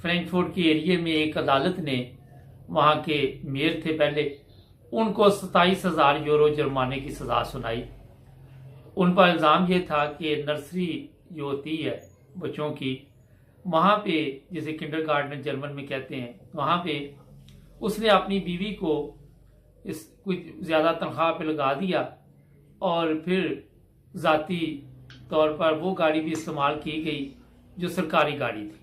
फ्रैंकफर्ट के एरिया में एक अदालत ने, वहाँ के मेयर थे पहले, उनको 27,000 यूरो जुर्माने की सज़ा सुनाई। उन पर इल्ज़ाम ये था कि नर्सरी जो होती है बच्चों की, वहाँ पे जिसे किंडरगार्टन जर्मन में कहते हैं, वहाँ पे उसने अपनी बीवी को इस कुछ ज़्यादा तनख्वाह पे लगा दिया और फिर ज़ाती तौर पर वो गाड़ी भी इस्तेमाल की गई जो सरकारी गाड़ी थी,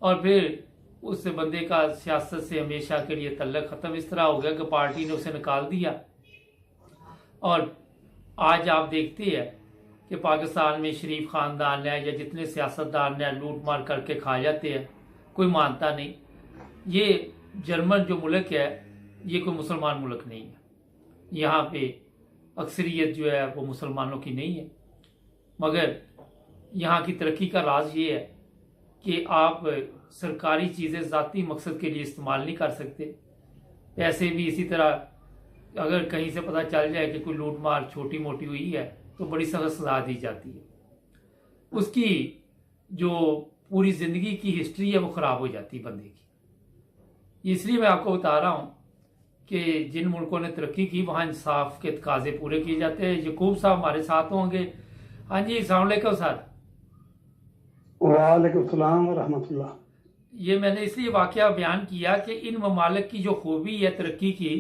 और फिर उस बंदे का सियासत से हमेशा के लिए तल्लक ख़त्म इस तरह हो गया कि पार्टी ने उसे निकाल दिया। और आज आप देखते हैं कि पाकिस्तान में शरीफ ख़ानदान है या जितने सियासतदान हैं लूट मार करके खा जाते हैं, कोई मानता नहीं। ये जर्मन जो मुल्क है ये कोई मुसलमान मुल्क नहीं है। यहाँ पे अक्सरियत जो है वो मुसलमानों की नहीं है, मगर यहाँ की तरक्की का राज ये है कि आप सरकारी चीज़ें ज़ाती मकसद के लिए इस्तेमाल नहीं कर सकते। पैसे भी इसी तरह अगर कहीं से पता चल जाए कि कोई लूट मार छोटी मोटी हुई है तो बड़ी सख्त सजा दी जाती है। उसकी जो पूरी ज़िंदगी की हिस्ट्री है वो ख़राब हो जाती है बंदे की। इसलिए मैं आपको बता रहा हूँ कि जिन मुल्कों ने तरक्की की वहाँ इंसाफ के तकाजे पूरे किए जाते हैं। यकूब साहब हमारे साथ होंगे। हाँ जी, अस्सलाम वालेकुम सर। वालेकुम सलाम व रहमतुल्लाह। ये मैंने इसलिए वाकया बयान किया कि इन ममालिक की जो खूबी है तरक्की की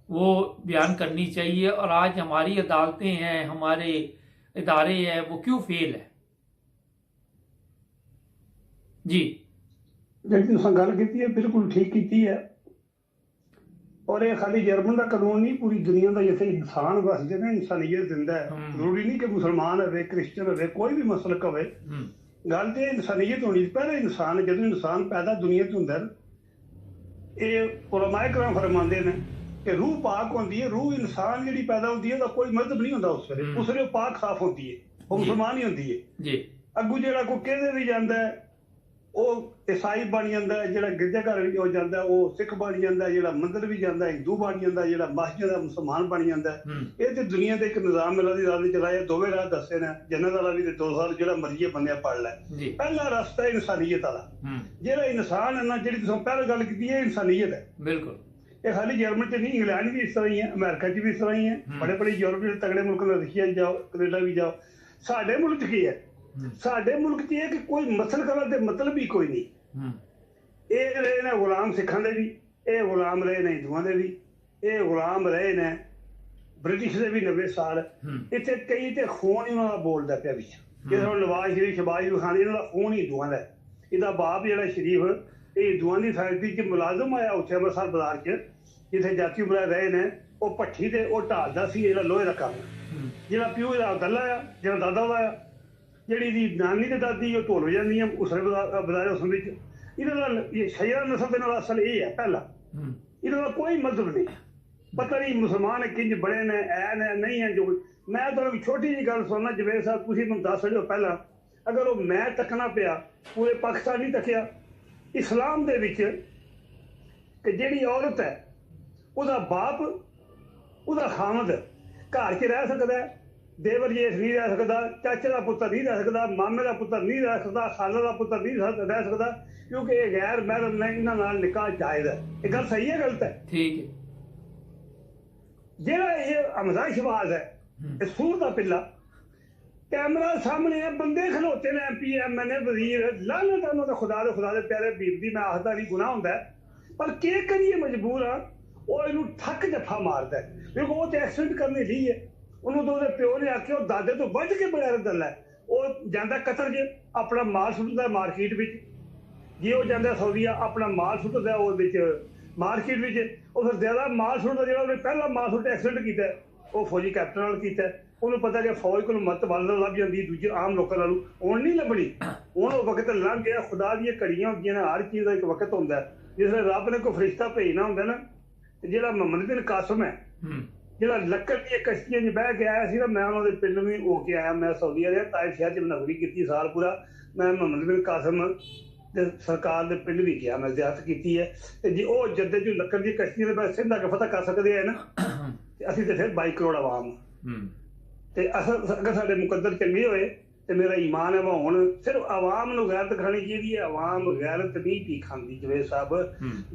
वो बयान करनी चाहिए, और आज हमारी अदालतें हैं, हमारे इदारे हैं, वो क्यों फेल है। जी ਜਿਹੜੀ ਤੁਸੀਂ ਗੱਲ ਕੀਤੀ ਹੈ ਬਿਲਕੁਲ ਠੀਕ ਕੀਤੀ ਹੈ। और ये खाली जर्मन का कानून नहीं, पूरी दुनिया का जिथे इंसान वसते ने इंसानियत जिंदा है। जरूरी नहीं कि मुसलमान हो, क्रिश्चियन हो, कोई भी मसलक हो, गल तो इंसानियत होनी। पहले इंसान जो इंसान पैदा दुनिया च होंदा ये उलमाए कराम फरमाते हैं कि रूह पाक होती है। रूह इंसान जी पैदा होती है कोई मतलब नहीं होता उस वेले, उस वेले पाक साफ होती है, वो मुसलमान ही होती है। अगू जो कोई कहते भी जाता है वो ईसाई बन जाता है, जो गिरजाघर भी हो जाता है वो सिख बन जाता है, जो मंदिर भी जाता है हिंदू बन जाता है, जो मस्जिद है मुसलमान बन जाता है। ये तो दुनिया का एक निजाम मिला दी रात चलाया, दोवें राह दसे ने, जन्नत वाला भी 2 साल जो मर्जी बंदे पढ़ लै। पहला रास्ता इंसानियत वाला, जो इंसान है ना, जी पहले गल की है इंसानियत है। बिल्कुल, ये खाली जर्मन च नहीं, इंग्लैंड भी इस तरह ही है, अमेरिका च भी इस तरह ही है, बड़े बड़े यूरोप के तगड़े मुल्क में, रशिया जाओ, कनेडा भी जाओ। साडे मुल्क च की है, साडे मुल्क च है कि कोई मसल करा दे मतलब ही कोई नहीं। ये रहे ने गुलाम सिखां दे भी, ये गुलाम रहे ने हिंदुआं दे भी, ये गुलाम रहे ने ब्रिटिश दे भी 90 साल। इत्थे कई ते खून ही उन्हां दा बोलदा पिया विच, जिस नवाज शरीफ शबाज खान इन्हां दा खून ही हिंदुआं दा है। इहदा बाप जिहड़ा शरीफ ये हिंदुआं दी फैक्ट्री च मुलाजम आया उत्थे अंमृतसर बाजार च, जिथे जाती उमरा रहे ने, वो भट्ठी ते वो ढालदा सी जेहड़ा लोहे दा कम्म, जेहड़ा प्यो दा अब्दुल्ला आ, जेहड़ा दादा दा, जेहड़ी दी नानी ते दादी वो ढोल वजांदियां उसले बजारे उस बिच। इहदा शैरा नस्ल दे नाल असल ये है पहला, इहदा कोई मतलब नहीं। पता नहीं मुसलमान किंज बड़े ने, ऐ ने नहीं है। जो मैं तुहानूं छोटी जी गल सुनना जवेद साहब, तुसीं मैनूं दस छड्यो पहला, अगर वो मैं तकना पिया, पूरे पाकिस्तान नहीं तकिया। इस्लाम दे विच कि जिहड़ी औरत है ਉਹਦਾ बाप ਉਹਦਾ खामद घर च रह सकता है, देवर जेठ नहीं रह सकता, चाचे का पुत्र नहीं रह सकता, मामे का पुत्र नहीं रह सकता, खाला का पुत्र नहीं रह सकता, क्योंकि ये गैर महरम ने, इन्हां नाल निकाह जायज़ है। ये गल सही है गलत है? ठीक है। जेड़ा ये हमजा शहबाज है, ये सूर का पिल्ला, कैमरा सामने है, बंदे खलोते ने, MP MNA वजीर, लानत है खुदा दे प्यारे बीब दी। मैं आखदा नहीं गुनाह हुंदा है, पर के करिए मजबूर हाँ, वो इनू ठक जफा मारता है, क्योंकि वो तो एक्सीडेंट करने ली है। उन्होंने तो प्यो ने आख्या दादे तो बच के बगैर दल है, वो जाता कतर च अपना माल सुटता मार्केट में, जे वो जाता सऊदीया अपना माल सुटता मार्केट में, वो फिर ज्यादा माल सुटता जो उन्हें पहला माल सुट एक्सीडेंट किया वो फौजी कैप्टन नाल कीता। उन्होंने पता कि फौज को मत बल लभ जाती, दूजे आम लोगों नालों हुण नहीं लभनी। हुण वो वक्त लंघ गया। खुदा दी घड़ियां होंदियां ने, हर चीज़ का एक वक्त होंदा है, जिसले रब ने कोई फरिश्ता भेजना होंदा ना। जिहड़ा मोहम्मद बिन कासिम है, जिहड़ा लक्कड़ दी कश्तियां च बह के आया सी ना, मैं उन्होंने पिंड भी हो के आया। मैं सऊदी अरब ताइफ शहर च नौकरी की साल पूरा। मैं मोहम्मद बिन कासिम दे सरकार दे पिंड भी गया, मैं ज़ियारत की है। ते जे वो जद्दे जो लक्कड़ दी कश्तियां दे सिंध अगे फतह कर सकते हैं ना, असीं ते फिर 22 करोड़ आवाम। ते अगर साडे मुकद्दर चंगे होए तो मेरा ईमान है वो हुण सिर्फ आवाम नूं गैरत खानी चाहिए। आवाम गैरत नहीं पी खाती जवेद साहब।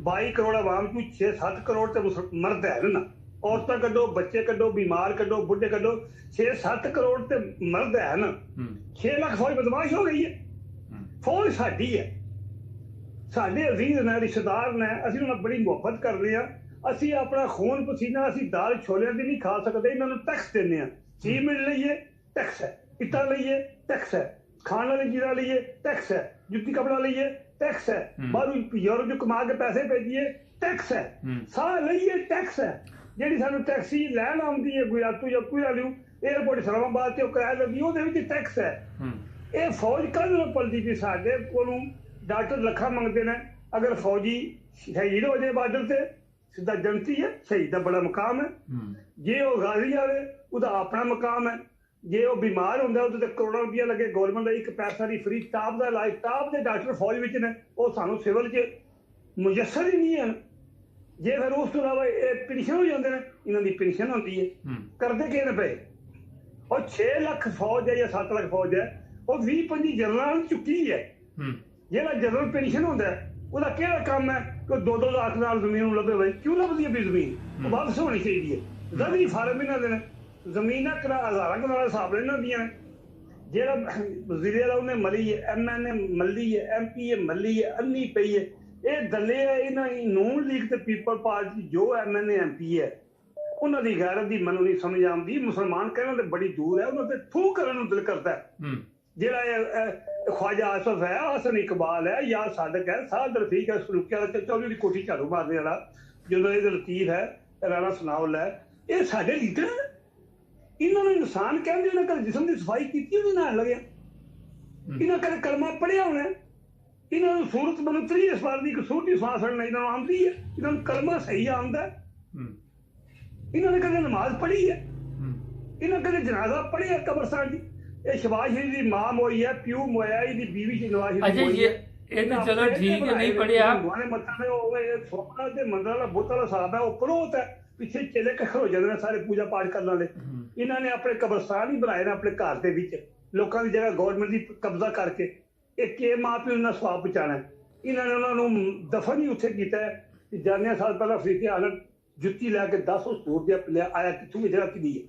22 करोड़ आवाम को 6-7 करोड़ तो मर्द है ना, औरतां कड्डो, बच्चे कड्डो, बीमार कड्डो, बुढ़े कड्डो, 6-7 करोड़ तो मर्द है ना। 6 लाख फौज बदमाश हो गई है। फौज साडी है, साडे अजीज ने, रिश्तेदार ने, असीं उन्हां बड़ी मुहब्बत करने आ। असीं अपना खून पसीना असीं दाल छोलियां दी नहीं खा सकते, इन्हां नूं टैक्स दिंदे आ। सीमेंट लईए टैक्स है, इट्टा लईए टैक्स है, खाने वाली चीज़ा लईए टैक्स है, जुत्ती कपड़ा लईए टैक्स है, बाहरों यूरोप जो कमा के पैसे भेजिए टैक्स है, साह लईए टैक्स है। जिहड़ी सानूं टैक्सी लैन आउंदी है गुजरातों या कोई वाली एयरपोर्ट इस्लामाबाद ते किराया लगी ਉਹਦੇ ਵਿੱਚ टैक्स है। ये फौज कल पलदी पई साडे कोलों डॉक्टर लखा मंगते हैं। अगर फौजी शहीद हो जाए बार्डर से सीधा जनती है, शहीद का बड़ा मुकाम है। जे वो गाजी आवे उसका अपना मुकाम है। जे वो बीमार होंगे उहदे ते करोड़ों रुपया लगे। गौरमेंट का एक पैसा नहीं फ्री टाप का इलाज, टाप के डॉक्टर फौज में ने, वो सानू सिविल च मुयसर ही नहीं है। जे फिर उस तो इलावा पेंशन हो जाते हैं, इन्हों की पेंशन होती है, करते किए पे। और 6 लाख फौज है या 7 लाख फौज है, वो 20-25 जनरल चुकी है। ਜਿਹੜਾ जनरल पेंशन होंदा है ਉਹਦਾ ਕਿਹੜਾ ਕੰਮ ਹੈ ਕਿ 2-2 ਲੱਖ ਨਾਲ ਜ਼ਮੀਨ ਲੱਭੇ ਬਈ? ਕਿਉਂ ਲੱਭਦੀ ਹੈ ਵੀ ਜ਼ਮੀਨ? ਉਹ ਵਾਪਸ ਹੋਣੀ ਚਾਹੀਦੀ ਹੈ। ਜ਼ਮੀਨ ਫਾਰਮ ਇਹਨਾਂ ਦੇ ਨੇ, ਜ਼ਮੀਨਾਂ ਕਿਹੜਾ ਹਜ਼ਾਰਾਂ ਕਨਾਲ ਹਿਸਾਬ ਲੈਣ ਦੀਆਂ ਨੇ। ਜਿਹੜਾ ਵਜ਼ੀਰ ਆਲਾ ਉਹਨੇ ਮਲੀ ਹੈ, MNA ਮੱਲੀ ਹੈ, MPA ਮੱਲੀ ਹੈ, ਅੰਨੀ ਪਈ ਹੈ। ਇਹ ਦੱਲੇ ਹੈ ਇਹਨਾਂ ਨੂਨ ਲੀਗ ਤੇ ਪੀਪਲ ਪਾਰਟੀ ਜੋ MNA MP ਹੈ, ਉਹਨਾਂ ਦੀ ਗੈਰਤ ਦੀ ਮੈਨੂੰ ਨਹੀਂ ਸਮਝ ਆਉਂਦੀ। ਮੁਸਲਮਾਨ ਕਹਿਣ ਤੇ ਬੜੀ ਦੂਰ ਹੈ, ਉਹਨਾਂ ਤੇ ਥੂ ਕਰਨ ਨੂੰ ਦਿਲ ਕਰਦਾ ਹੈ। ਜਿਹੜਾ ख्वाजा आसफ है, हसन इकबाल है, या सादक है, सादर रफीक है, सलूकिया चौधरी की कोठी झाड़ू मारने वाला, ਜਦੋਂ ਇਹ ਲਤੀਫ ਹੈ, ਰਾਣਾ ਸਨਾਉਲਾ ਹੈ, ਇਹ ਸਾਡੇ ਲੀਡਰ ਨੇ। ਇਹਨਾਂ ਨੂੰ ਇਨਸਾਨ ਕਹਿੰਦੇ, ਉਹਨਾਂ ਕਦੇ ਜਿਸਮ ਦੀ ਸਫਾਈ ਕੀਤੀ ਉਹਦੇ ਨਾਲ ਲੱਗਿਆ, ਇਹਨਾਂ ਕਦੇ ਕਲਮਾ ਪੜ੍ਹਿਆ ਹੋਣਾ, ਇਹਨਾਂ ਨੂੰ ਸੂਰਤ ਬਣਤਰੀ ਇਸ ਵਾਰ ਦੀ ਇੱਕ ਸੂਰਤੀ ਸਵਾਸ ਇਹਨਾਂ ਨੂੰ ਆਉਂਦੀ ਹੈ, ਇਹਨਾਂ ਨੂੰ ਕਲਮਾ ਸਹੀ ਆਉਂਦਾ, ਇਹਨਾਂ ਨੇ ਕਦੇ ਨਮਾਜ਼ ਪੜ੍ਹੀ ਹੈ, ਇਹਨਾਂ ਕਦੇ ਜਨਾਜ਼ਾ ਪੜ੍ਹਿਆ ਕਬਰਸਤਾਨ ਦੀ। ਇਹ ਸ਼ਬਾਜ਼ ਸ਼ਰੀਫ ਦੀ ਮਾਂ ਮੋਈ ਹੈ, ਪਿਓ ਮੋਇਆ, ਇਹਦੀ ਬੀਵੀ ਚ ਨਵਾਜ਼ ਸ਼ਰੀਫ ਮੋਈ ਹੈ। ਇਹ ਤਾਂ ਚਲੋ ਠੀਕ ਹੈ, ਨਹੀਂ ਪੜਿਆ। ਸੋਨਾ ਦੇ ਮੰਦਰ ਵਾਲਾ ਬੁੱਤ ਵਾਲਾ ਸਾਹਿਬ ਹੈ, ਉਹ ਪੜੋਤ ਹੈ, ਪਿੱਛੇ ਚੇਲੇ ਇਕੱਠੇ ਹੋ ਜਾਂਦੇ ਨੇ ਸਾਰੇ ਪੂਜਾ ਪਾਠ ਕਰਨ ਵਾਲੇ। ਇਹਨਾਂ ਨੇ ਆਪਣੇ ਕਬਰਸਤਾਨ ਹੀ ਬਣਾਏ ਨੇ ਆਪਣੇ ਘਰ ਦੇ ਵਿੱਚ, ਲੋਕਾਂ ਦੀ ਜਗ੍ਹਾ ਗੌਰਮੈਂਟ ਦੀ ਕਬਜ਼ਾ ਕਰਕੇ। ਇਹ ਕਿ ਮਾਂ ਪਿਓ ਨਾਲ ਸਵਾਬ ਪਹੁੰਚਾਉਣਾ, ਇਹਨਾਂ ਨੇ ਉਹਨਾਂ ਨੂੰ ਦਫਨ ਹੀ ਉੱਥੇ ਕੀਤਾ ਹੈ। ਜਾਨਿਆ ਸਾਲ ਪਹਿਲਾਂ ਅਫਰੀਕੇ ਹਾਲਤ ਜੁੱਤੀ ਲੈ ਕੇ 10 ਸੂਰ ਦੀਆਂ ਲਿਆ ਆਇਆ, ਕਿੱਥੋਂ ਇਹ ਜਗ੍ਹਾ ਕਿਹਦੀ ਹੈ?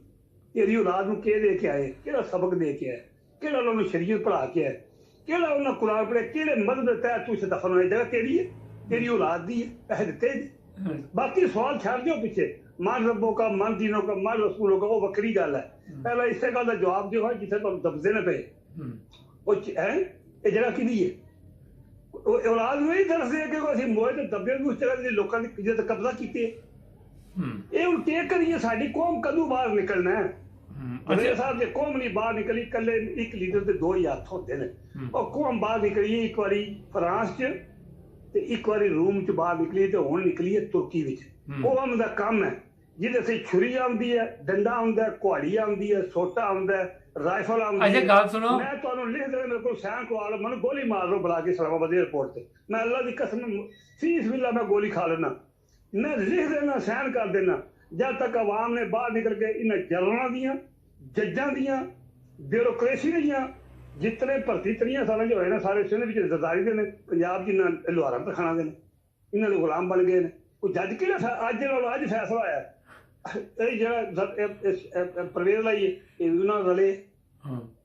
ਤੇਰੀ ਔਲਾਦ ਨੂੰ ਕੀ ਦੇ ਕੇ ਆਏ, ਕਿਹੜਾ ਸਬਕ ਦੇ ਕੇ ਆਏ, ਕਿਹੜਾ ਉਹਨਾਂ ਨੂੰ ਸ਼ਰੀਅਤ ਪੜ੍ਹਾ ਕੇ ਆਏ, ਕਿਹੜਾ ਉਹਨਾਂ ਕੁਰਾਨ ਪੜ੍ਹਿਆ, ਕਿਹੜੇ ਮਦਦ ਦੇ ਤਹਿਤ ਤੂੰ ਇੱਥੇ ਦਫਨ ਹੋਇਆ? ਜਗ੍ਹਾ ਤੇਰੀ ਹੈ, ਤੇਰੀ ਔਲਾਦ ਦੀ ਹੈ, ਪੈਸੇ ਦਿੱਤੇ ਜੀ। ਬਾਕੀ ਸਵਾਲ ਛੱਡ ਦਿਓ ਪਿੱਛੇ, ਮਨ ਰੱਬੋ ਕਾ, ਮਨ ਦੀਨੋਂ ਕਾ, ਮਨ ਰਸੂਲੋਂ ਕਾ, ਉਹ ਵੱਖਰੀ ਗੱਲ ਹੈ। ਪਹਿਲਾਂ ਇਸੇ ਗੱਲ ਦਾ ਜਵਾਬ ਦਿਓ ਜਿੱਥੇ ਤੁਹਾਨੂੰ ਦਬਦੇ ਨਾ ਪਏ। ਉਹ ਹੈ ਇਹ ਜਗ੍ਹਾ ਕਿਹਦੀ ਹੈ? ਔਲਾਦ ਨੂੰ ਇਹ ਦੱਸਦੇ ਕਿ ਅਸੀਂ ਮੋਏ ਤੇ ਦੱਬੇ ਨੂੰ ਉਸ ਜਗ੍ਹਾ ਦੇ ਲੋਕਾਂ ਦੀ ਇੱਜ਼ਤ ਕਬਜ਼ਾ ਕੀਤੀ ਹੈ। ਇਹ ਹੁਣ ਕੀ ਕਰੀਏ? ਸਾਡੀ ਕੌਮ ਕਦੋਂ ਬਾਹਰ ਨਿਕਲਣਾ ਹੈ? ਮੇਰੇ ਸਾਹਿਬ ਜੇ ਕੌਮ ਨਹੀਂ ਬਾਹਰ ਨਿਕਲੀ, ਇਕੱਲੇ ਇੱਕ ਲੀਡਰ ਦੇ 2 ਹੀ ਹੱਥ ਹੁੰਦੇ ਨੇ। ਉਹ ਕੌਮ ਬਾਹਰ ਨਿਕਲੀ, ਇੱਕ ਵਾਰੀ ਫਰਾਂਸ 'ਚ ਤੇ ਇੱਕ ਵਾਰੀ ਰੂਮ 'ਚ ਬਾਹਰ ਨਿਕਲੀ ਤੇ ਹੁਣ ਨਿਕਲੀ ਹੈ ਤੁਰਕੀ ਵਿੱਚ। ਕੌਮ ਦਾ ਕੰਮ ਹੈ ਜਿਹਦੇ ਸੇ ਛੁਰੀ ਆਉਂਦੀ ਹੈ, ਡੰਡਾ ਆਉਂਦਾ, ਕੁਹਾੜੀ ਆਉਂਦੀ ਹੈ, ਸੋਟਾ ਆਉਂਦਾ, ਰਾਈਫਲ ਆਉਂਦੀ ਹੈ। ਗੱਲ ਸੁਣੋ, ਮੈਂ ਤੁਹਾਨੂੰ ਲਿਖ ਦੇਣਾ, ਮੇਰੇ ਕੋਲ ਸਾਈਨ ਕਰਵਾ ਲਓ, ਮੈਨੂੰ ਗੋਲੀ ਮਾਰ ਲਓ ਬੁਲਾ ਕੇ ਇਸਲਾਮਾਬਾਦ ਏਅਰਪੋਰਟ ਤੇ। ਮੈਂ ਅੱਲਾ ਦੀ ਕਸਮ ਫੀਸ ਬਿੱਲਾ ਮੈਂ ਗੋਲੀ ਖਾ ਲੈਣਾ, ਮੈਂ ਲਿਖ ਦੇਣਾ, ਸਾਈਨ ਕਰ ਦੇਣਾ। ਜਦ ਤੱਕ ਆਵਾਮ ਨੇ ਬਾਹਰ ਨਿਕਲ ਕੇ ਇਹਨਾਂ ਜਨਰਲਾਂ ਦੀਆਂ, ਜੱਜਾਂ ਦੀਆਂ, ਬਿਊਰੋਕ੍ਰੇਸੀ ਦੀਆਂ ਜਿਤਨੇ ਭਰਤੀ 3 ਸਾਲਾਂ 'ਚ ਹੋਏ ਨੇ ਸਾਰੇ ਸਿੰਧ ਵਿੱਚ ਜ਼ਰਦਾਰੀ ਦੇ ਨੇ, ਪੰਜਾਬ 'ਚ ਇਹਨਾਂ ਲੁਹਾਰਾਂ ਤਖਾਣਾ ਦੇ ਨੇ, ਇਹਨਾਂ ਦੇ ਗੁਲਾਮ ਬਣ ਗਏ ਨੇ। ਕੋਈ ਜੱਜ ਕਿਹੜਾ ਅੱਜ ਫੈਸਲਾ ਹੋਇਆ ਇਹ ਜਿਹੜਾ ਪ੍ਰਵੇਸ਼ ਲਾਈਏ ਇਹ ਵੀ ਨਾਲ ਰਲੇ,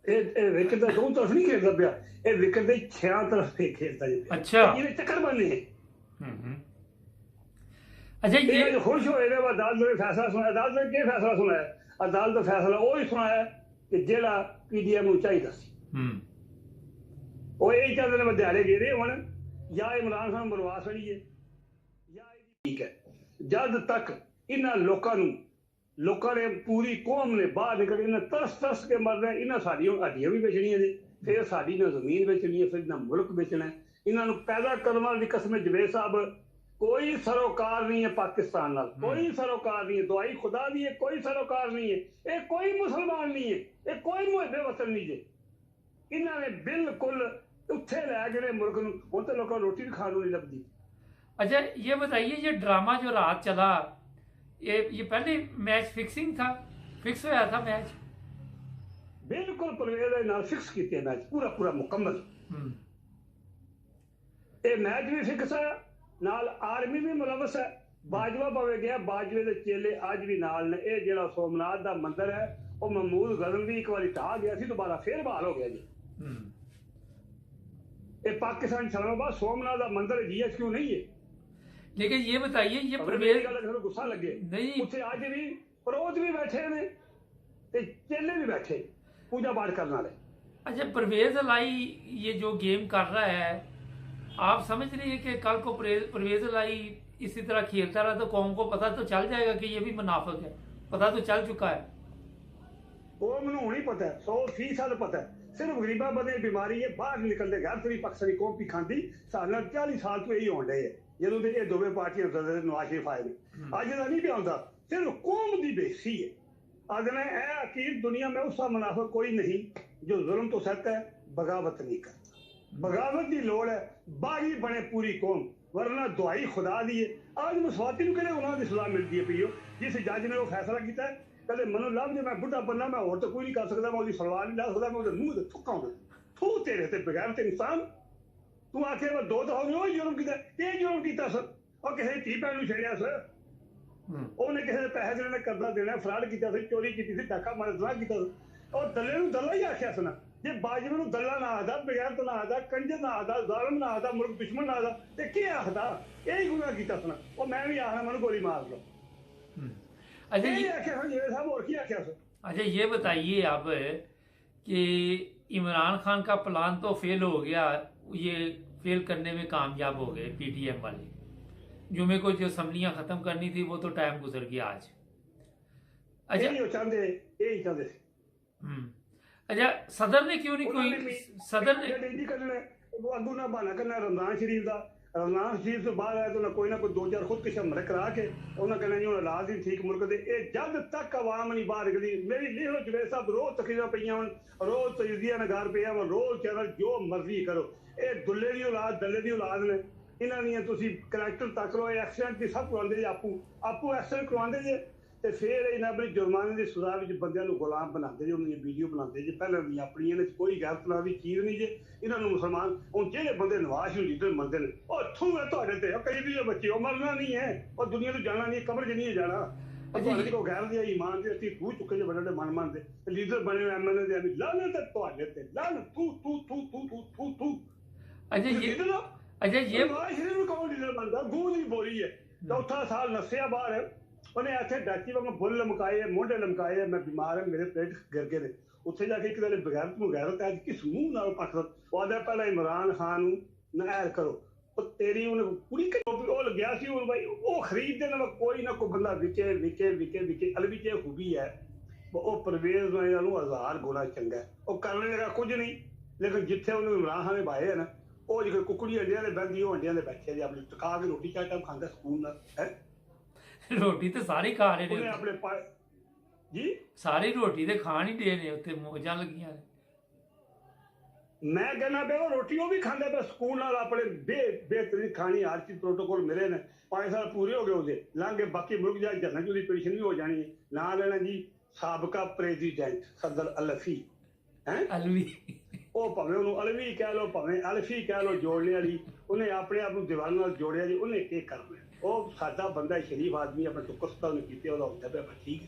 ਇਹ ਵਿਕਟ ਦਾ 2 ਤਰਫ ਨਹੀਂ ਖੇਡਦਾ ਪਿਆ, ਇਹ ਵਿਕਟ ਦੇ 6 ਤਰਫ ਖੇਡਦਾ ਜੀ। ਅੱਛਾ, ਇਹਦੇ ਚੱਕਰ ਬਣਨੇ। ਅੱਛਾ, ਇਹ ਖੁਸ਼ ਹੋਏ ਨੇ ਅਦਾਲਤ ਨੇ ਫੈਸਲਾ ਸੁਣਾਇਆ। ਅਦਾਲਤ ਨੇ ਕੀ ਫੈਸਲਾ ਸੁਣਾਇਆ? ਅਦਾਲਤ ਦਾ ਫੈਸਲਾ ਉਹ ਹੀ ਸੁਣਾਇਆ ਕਿ ਜਿਹੜਾ ਪੀਡੀਐਮ ਨੂੰ ਚਾਹੀਦਾ ਸੀ। ਉਹ ਇਹ ਚਾਹੁੰਦੇ ਨੇ ਵਿਦਿਆਲੇ ਗੇਰੇ ਹੁਣ, ਜਾਂ ਇਮਰਾਨ ਖਾਨ ਬਨਵਾਸ ਲਈਏ ਜਾਂ ਠੀਕ ਹੈ। ਜਦ ਤੱਕ ਇਹਨਾਂ ਲੋਕਾਂ ਨੇ ਪੂਰੀ ਕੌਮ ਨੇ ਬਾਹਰ ਨਿਕਲ ਇਹਨਾਂ ਤਰਸ ਕੇ ਮਰਨਾ, ਇਹਨਾਂ ਸਾਡੀਆਂ ਹੱਡੀਆਂ ਵੀ ਵੇਚਣੀਆਂ ਨੇ, ਫਿਰ ਸਾਡੀ ਨਾ ਜ਼ਮੀਨ ਵੇਚਣੀ ਹੈ, ਫਿਰ ਨਾ ਮੁਲਕ ਵੇਚਣਾ। ਇਹਨਾਂ ਨੂੰ ਪੈਦਾ ਕਰਨ ਵਾਲੀ ਕਸਮ ਜਵੇਦ ਸਾਹਿਬ, ਕੋਈ ਸरोकार नहीं है पाकिस्तान नाल, कोई सरोकार नहीं है, दुआई खुदा दी है, कोई सरोकार नहीं है, ये कोई मुसलमान नहीं है, ये कोई मुहब्बे वतन नहीं है। इन्होंने बिल्कुल उत्थे लै गए मुल्क नूं, हुण ते लोकां नूं रोटी भी खाण नूं नहीं लभदी। अच्छा, ये बताइए, ये ड्रामा जो रात चला, ये पहले मैच फिक्सिंग था, फिक्स होया था मैच? बिल्कुल परवेज नाल फिक्स कीते मैच, पूरा मुकम्मल। ये मैच भी फिक्स है, नाल आर्मी भी मुलवस है। बाजवा भावे गया, बाजवे दे चेले अज भी नाल ने। ये जिहड़ा सोमनाथ दा मंदिर है वो महमूद गजनवी एक बार ढा गया सी, दोबारा फिर बहाल हो गया जी। ये पाकिस्तान इस्लामाबाद सोमनाथ दा मंदिर GHQ नहीं है। लेकिन ये बताइए, ये परवेज गुस्सा लगे नहीं, उत्थे अज भी परोज भी बैठे ने ते चेले भी बैठे पूजा पाठ करने वाले। अच्छा, परवेज लाई ये जो गेम कर रहा है, आप समझ रही है कि कल को परवेज लाई इसी तरह खेलता रहा तो कौम को पता तो चल जाएगा कि ये भी मुनाफिक है? पता तो चल चुका है, वो मैनूं हुण ही पता है, 100% पता है। सिर्फ गरीबा बंदे बीमारी है, बाहर निकलते घर से भी पाकिस्तानी कौम भी खाती। साल 40 साल तो यही होने है ਜਦੋਂ ਦੇ ਇਹ ਦੋਵੇਂ ਪਾਰਟੀਆਂ ਨਵਾਜ਼ ਸ਼ਰੀਫ ਆਏ ਨੇ। ਅੱਜ ਦਾ ਨਹੀਂ ਪਿਆਉਂਦਾ, ਸਿਰਫ ਕੌਮ ਦੀ ਬੇਇੱਜ਼ਤੀ ਹੈ। ਅੱਜ ਨੇ ਇਹ ਅਕੀਦ ਦੁਨੀਆ में उसका मुनाफिक कोई नहीं जो जुल्म तो सहता है, बगावत नहीं करता। बगावत की लोड़ है, बागी बने पूरी कौम, वरना दुआई खुदा दी है। आज मसवाती को कहने उन्होंने सलाह मिलती है पीओ, जिस जज ने वो फैसला किया है, कहते मनु लभ जो मैं बुढ़ा बनना, मैं और तो कोई नहीं कर सकता, मैं उसकी सलवार नहीं ला सकता, मैं उसके मुँह से थुक्का थू तेरे ते बगैर ते इंसान। तू आखे मैं 2 दफा वो जुर्म किया, ये जुर्म किया सर, और किसी धी भैन को छेड़िया सर, उन्हें किसी पैसे देने कर्जा देना, फ्रॉड किया, चोरी की, डाका मारा किया, और दले दला ही आख्या सुना। जे बाजवे नूं दल्ला ना आखदा, बगैर तो ना आखदा, कंजर ना आखदा, जालिम ना आखदा, मुल्क दुश्मन ना आखदा, ते की आखदा? यही गुनाह कीता सुना। और मैं भी आखना मैनूं गोली मार लो। अच्छा, ये आख्या जेल साहब और की आख्या सर? अच्छा, ये बताइए अब कि इमरान खान का प्लान तो फेल हो गया, ये फेल करने में कामयाब हो गए PTM वाले, जुमे को जो असम्बलियाँ ख़त्म करनी थी वो तो टाइम गुजर गया आज। अच्छा यही चाहते अच्छा, सदर ने क्यों नहीं कोई सदर ने अगू ना बहाना करना रमजान शरीफ का, रमजान शरीफ तो बाद आया तो ना कोई 2-4 खुदकुशी हमले करा के उन्हें कहना जी हालात ही ठीक मुल्क दे। ये जब तक आवाम नहीं बाहर निकली, मेरी लिख लो जवेद साहब, रोज तकरीरें पईयां हुण, रोज तजदिया नगार पे हुण, रोज चैनल जो मर्जी करो। ये दुल्ले दी औलाद दल्ले दी औलाद ने, इन्हां दियां तुसीं करैक्टर तक लो, एक्सीडेंट भी सब करवांदे जे, आपू एक्सीडेंट करवांदे जे ते फिर इन्हां अपनी जुर्माने की सज़ा विच बंदियां नूं गुलाम बनाते जे, उन्हां वीडियो बनाते जे। पहले दी अपनी इन्हां च कोई गैरत नां दी चीज़ नहीं जे। इन्हां नूं मुसलमान हुण जेहड़े बंदे नवाज शरीफ लीडर मनदे ने, ओह थू है तुहाडे ते, कई दी बच्चे ओह मरना नहीं है, और दुनिया तो जाना नहीं, कब्र च नहीं जाना। तुहाडे कोल गैरत या ईमान दे असीं खूह चुके जे बड़े मन मनदे, लीडर बने एमएलए दे, लानत है तुहाडे ते, लानत तू तू तू तू तू तू तू। अच्छा ये नवाज शरीफ नूं कौन लीडर बनदा? गूं दी बोली है। चौथा साल नस्सिया बाहर, उन्हें ऐसे डाची वांग बुल लमकाए, मोढे लमकाए, मैं बीमार है, मेरे पेट गिर गए ने। उत्थे जाके एक दिन बगैरत नूं गैरत है, किस मुंह नाल पकड़ वादा पहला इमरान खान नूं नहर करो, ਉਹ ਤੇਰੀ ਉਹਨੇ ਪੂਰੀ ਉਹ ਲੱਗਿਆ ਸੀ ਹੁਣ ਬਾਈ ਉਹ ਖਰੀਦਦੇ ਨੇ ਕੋਈ ਨਾ ਕੋਈ ਬੰਦਾ ਵਿਕੇ ਅਲਵੀ ਤੇ ਖੂਬੀ ਹੈ ਉਹ ਪਰਵੇਜ਼ ਨੂੰ 1000 ਗੁਣਾ ਚੰਗਾ ਉਹ ਕਰਨ ਲਗਾ ਕੁਝ ਨਹੀਂ ਲੇਕਿਨ ਜਿੱਥੇ ਉਹਨੂੰ ਇਮਰਾਨ ਖਾਨ ਨੇ ਭਾਏ ਹੈ ਨਾ ਉਹ ਜਿਹੜੇ ਕੁਕੜੀ ਅੰਡਿਆਂ ਦੇ ਬੈਠੀ ਉਹ ਅੰਡਿਆਂ ਦੇ ਬੈਠੇ ਜੇ ਆਪਣੀ ਟਕਾ ਕੇ ਰੋਟੀ ਚਾਹ ਖਾਂਦਾ ਸਕੂਨ ਨਾਲ ਹੈ ਰੋਟੀ ਤੇ ਸਾਰੇ ਖਾ ਰਹੇ ਉਹਨੇ ਨੇ ਆਪਣੇ ਜੀ ਸਾਰੀ ਰੋਟੀ ਤੇ ਖਾਣ ਹੀ ਦੇ ਨੇ ਉੱਤੇ ਮੌਜਾਂ ਲੱਗੀਆਂ ਨੇ मैं कहना पे वो रोटी वो भी खाते पे स्कूल नाल अपने बेहतरीन खानी हर चीज प्रोटोकॉल मिले ने 5 साल पूरे हो गए ਉਹਦੇ ਲਾਂਗੇ ਬਾਕੀ ਮੁਲਕ ਜਾ ਜਨਰਲ ਦੀ ਪੋਜੀਸ਼ਨ ਵੀ ਹੋ ਜਾਣੀ ਹੈ ਨਾ ਲੈਣਾ ਜੀ ਸਾਬਕਾ ਪ੍ਰੈਜ਼ੀਡੈਂਟ ਸਦਰ ਅਲਫੀ ਹੈ ਅਲਵੀ ਉਹ ਭਾਵੇਂ ਉਹਨੂੰ ਅਲਵੀ ਕਹਿ ਲਓ ਭਾਵੇਂ ਅਲਫੀ ਕਹਿ ਲਓ ਜੋੜਨੇ ਵਾਲੀ ਉਹਨੇ ਆਪਣੇ ਆਪ ਨੂੰ ਦੀਵਾਰ ਨਾਲ ਜੋੜਿਆ ਜੀ ਉਹਨੇ ਕੀ ਕਰਨਾ ਉਹ ਸਾਡਾ ਬੰਦਾ ਸ਼ਰੀਫ ਆਦਮੀ ਆਪਣਾ ਚੁੱਕਸਤਾ ਨੇ ਕੀਤੇ ਉਹਦਾ ਹੁੰਦਾ ਪਿਆ ਠੀਕ ਹੈ